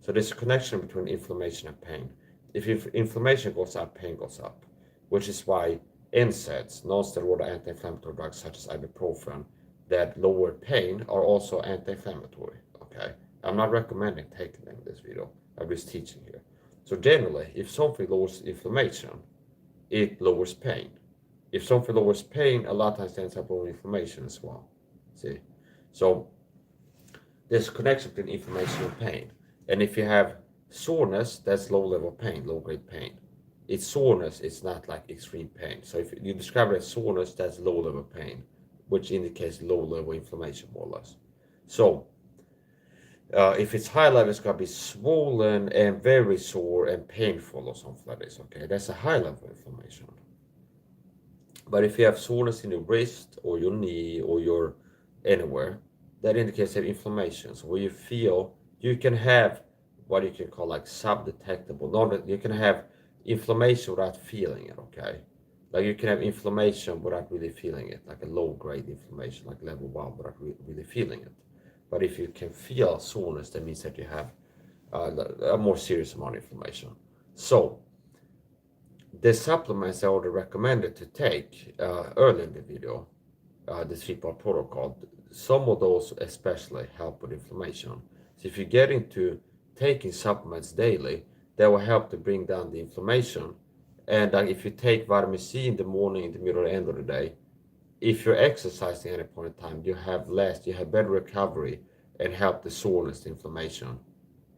So there's a connection between inflammation and pain. If inflammation goes up, pain goes up, which is why NSAIDs, non-steroidal anti-inflammatory drugs such as ibuprofen, that lower pain are also anti-inflammatory. Okay, I'm not recommending taking them in this video. I'm just teaching here. So generally, if something lowers inflammation, it lowers pain. If something lowers pain, a lot of times it ends up lowering inflammation as well. See? So there's a connection between inflammation and pain. And if you have soreness, that's low level pain, low grade pain. It's soreness, it's not like extreme pain. So if you describe it as soreness, that's low level pain, which indicates low level inflammation more or less. So if it's high level, it's going to be swollen and very sore and painful or something like this. Okay, that's a high level inflammation. But if you have soreness in your wrist or your knee or your anywhere, that indicates that inflammation. So where you feel, you can have what you can call like subdetectable. You can have inflammation without feeling it. Okay, like you can have inflammation without really feeling it, like a low grade inflammation, like level 1, without really feeling it. But if you can feel soreness, that means that you have a more serious amount of inflammation. So the supplements I already recommended to take early in the video, the 3-part protocol, some of those especially help with inflammation. So if you get into taking supplements daily, that will help to bring down the inflammation. And if you take vitamin C in the morning, in the middle, or end of the day, if you're exercising at any point in time, you have better recovery and help the soreness, the inflammation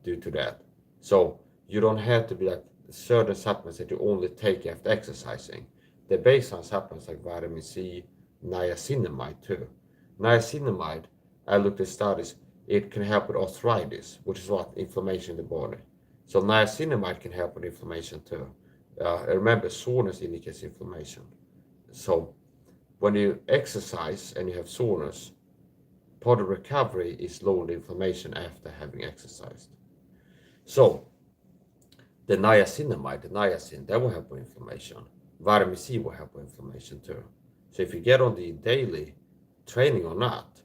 due to that. So you don't have to be like certain supplements that you only take after exercising. the baseline supplements like vitamin C, niacinamide too. Niacinamide, I looked at studies, it can help with arthritis, which is what inflammation in the body. So niacinamide can help with inflammation too. Remember, soreness indicates inflammation. So when you exercise and you have soreness, part of recovery is lowering the inflammation after having exercised. So the niacinamide, the niacin, that will help with inflammation. Vitamin C will help with inflammation too. So if you get on the daily training or not,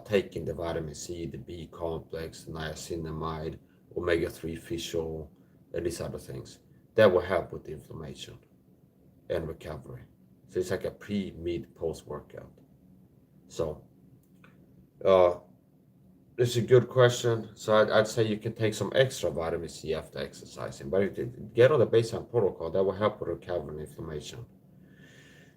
taking the vitamin C, the B complex, the niacinamide, omega-3 fish oil, and these other things, that will help with the inflammation and recovery. So it's like a pre, mid, post workout. So this is a good question. So I'd say you can take some extra vitamin C after exercising, but if you get on the baseline protocol, that will help with recovery and inflammation.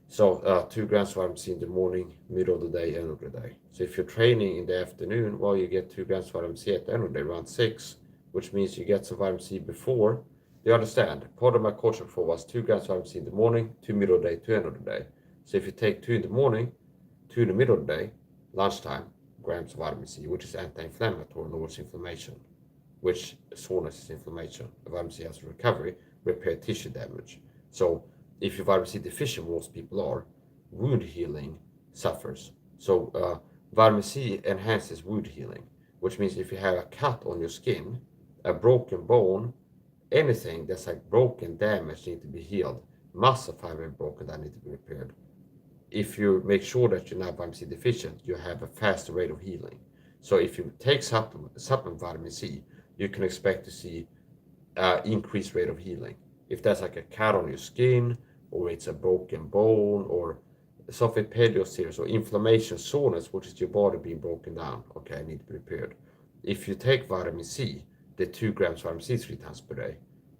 So 2 grams of vitamin C in the morning, middle of the day, end of the day. So if you're training in the afternoon, well, you get 2 grams of vitamin C at the end of the day, around 6, which means you get some vitamin C before. Do you understand? Part of my coaching before was 2 grams of vitamin C in the morning, 2 middle of the day, 2 end of the day. So if you take 2 in the morning, 2 in the middle of the day, lunchtime, grams of vitamin C, which is anti-inflammatory, lowers inflammation, which soreness is inflammation. Vitamin C has recovery, repair tissue damage. So if you're vitamin C deficient, most people are, wound healing suffers. So vitamin C enhances wound healing, which means if you have a cut on your skin, a broken bone, anything that's like broken, damage need to be healed. Muscle fiber broken, that need to be repaired. If you make sure that you're not vitamin C deficient, you have a faster rate of healing. So if you take supplement vitamin C, you can expect to see increased rate of healing. If that's like a cut on your skin, or it's a broken bone, or something serious, or inflammation, soreness, which is your body being broken down, okay, need to be repaired. If you take vitamin C, the 2 grams of vitamin C 3 times per day,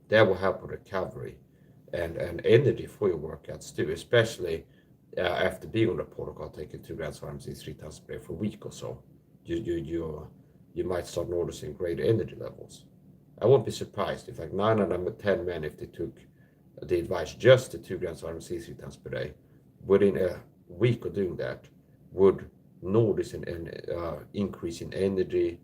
that will help with recovery and energy for your workouts too, especially after being on the protocol, taking 2 grams of vitamin C 3 times per day for a week or so. You might start noticing greater energy levels. I won't be surprised if like 9 out of 10 men, if they took the advice just to 2 grams of vitamin C 3 times per day, within a week of doing that, would notice an increase in energy,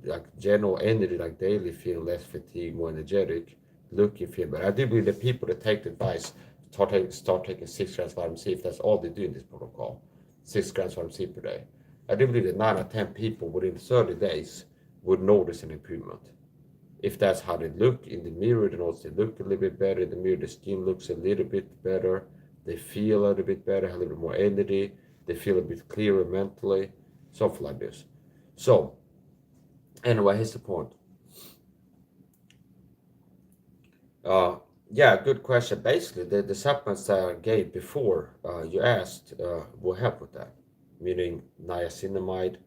like general energy, like daily feeling less fatigued, more energetic, looking feel better. I do believe that people that take the advice start taking 6 grams of vitamin C, if that's all they do in this protocol, 6 grams of vitamin C per day. I do believe that 9 out of 10 people within 30 days would notice an improvement. If that's how they look in the mirror, they notice they look a little bit better in the mirror, the skin looks a little bit better, they feel a little bit better, have a little bit more energy, they feel a bit clearer mentally, something like this. So, anyway, here's the point. Yeah, good question. Basically, the supplements that I gave before you asked will help with that, meaning niacinamide,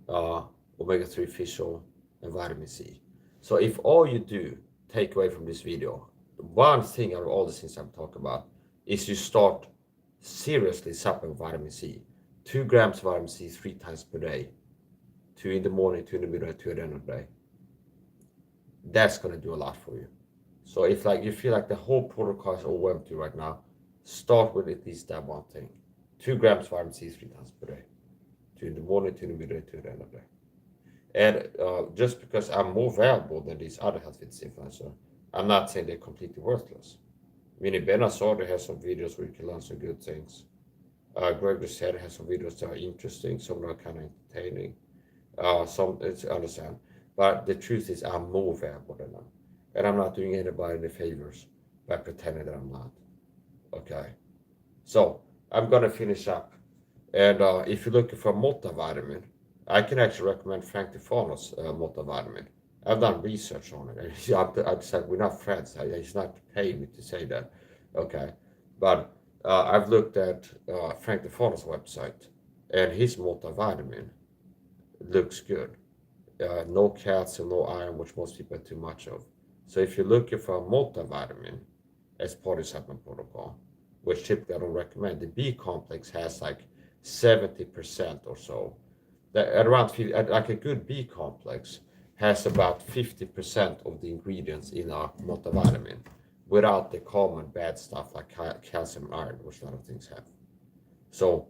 omega-3 fish oil, and vitamin C. So if all you do, take away from this video, one thing out of all the things I'm talking about, is you start seriously supplementing vitamin C. 2 grams of vitamin C 3 times per day. 2 in the morning, 2 in the middle, 2 at the end of the day. That's going to do a lot for you. So if like you feel like the whole protocol is overwhelmed you right now, start with at least that one thing. 2 grams of vitamin C 3 times per day. 2 in the morning, 2 in the middle, 2 at the end of the day. And just because I'm more valuable than these other health fitness influencers, I'm not saying they're completely worthless. I mean, Ben Asardi has some videos where you can learn some good things. Greg Doucette has some videos that are interesting, some are kind of entertaining. Some it's understand. But the truth is I'm more valuable than them. And I'm not doing anybody any favors by pretending that I'm not. Okay? So, I'm going to finish up. And if you're looking for a multivitamin, I can actually recommend Frank DeFano's multivitamin. I've done research on it. And I said, we're not friends. He's not paying me to say that. Okay? But I've looked at Frank DeFano's website, and his multivitamin looks good. No calcium, no iron, which most people have too much of. So if you're looking for a multivitamin as part of the supplement protocol, which typically I don't recommend, the B complex has like 70% or so. At around 50, like a good B complex has about 50% of the ingredients in a multivitamin, without the common bad stuff like calcium and iron, which a lot of things have. So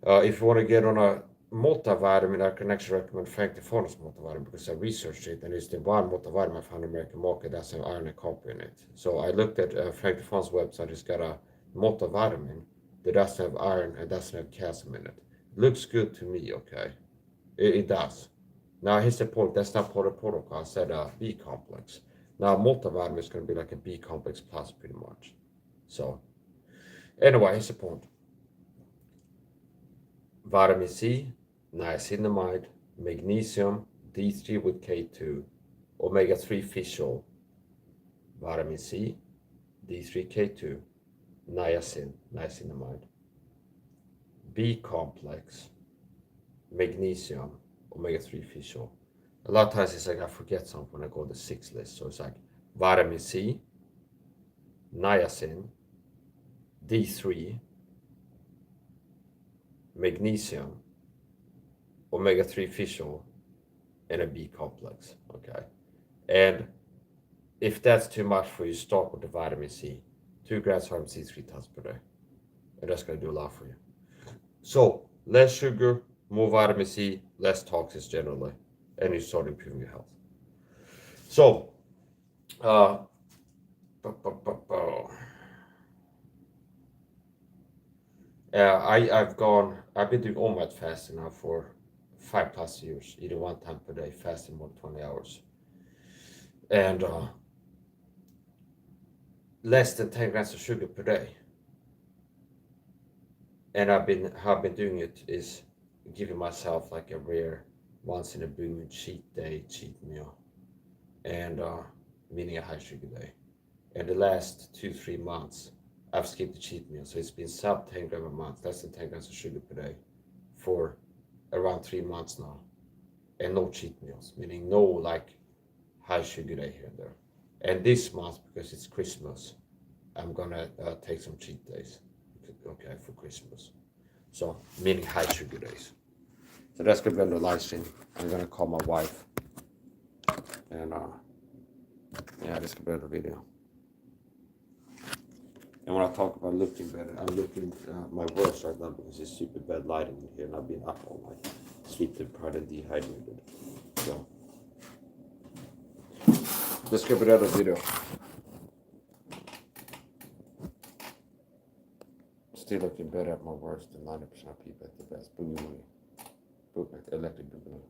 if you want to get on a multivitamin, I can actually recommend Frank Testosterone's multivitamin because I researched it and it's the one multivitamin I found in the American market that has iron and copper in it. So I looked at Frank Testosterone's website. It's got a multivitamin that doesn't have iron and doesn't have calcium in it. Looks good to me, okay? It does. Now here's the point. That's not part of the protocol. I said B complex. Now multivitamin is going to be like a B complex plus pretty much. So anyway, here's the point. Vitamin C, niacinamide, magnesium, D3 with K2, omega-3 fish oil, vitamin C, D3, K2, niacinamide, B complex, magnesium, omega-3 fish oil. A lot of times it's like I forget something when I go to the 6 list. So it's like vitamin C, niacin, D3, magnesium, omega-3 fish oil, and a B complex, okay? And if that's too much for you, start with the vitamin C. 2 grams of vitamin C 3 times per day. And that's going to do a lot for you. So, less sugar, more vitamin C, less toxins generally, and you start improving your health. So, I've been doing all night fasting now for 5+ years, eating 1 time per day, fasting more than 20 hours. And less than 10 grams of sugar per day. And how I've been doing it is giving myself like a rare once in a blue moon cheat meal, and meaning a high sugar day. And the last 2-3 months, I've skipped the cheat meal, so it's been sub 10 grams a month, less than 10 grams of sugar per day, for around 3 months now, and no cheat meals, meaning no like high sugar day here and there. And this month, because it's Christmas, I'm gonna take some cheat days, okay, for Christmas. So meaning high sugar days. So that's gonna be on the live stream. I'm gonna call my wife, and yeah, this could be on the video. And when I talk about looking better, I'm looking my worst right now because it's super bad lighting in here, and I've been up all night, sleep deprived and dehydrated. So let's get another video. Still looking better at my worst than 90% of people at the best. Boogie money. Electric boogie.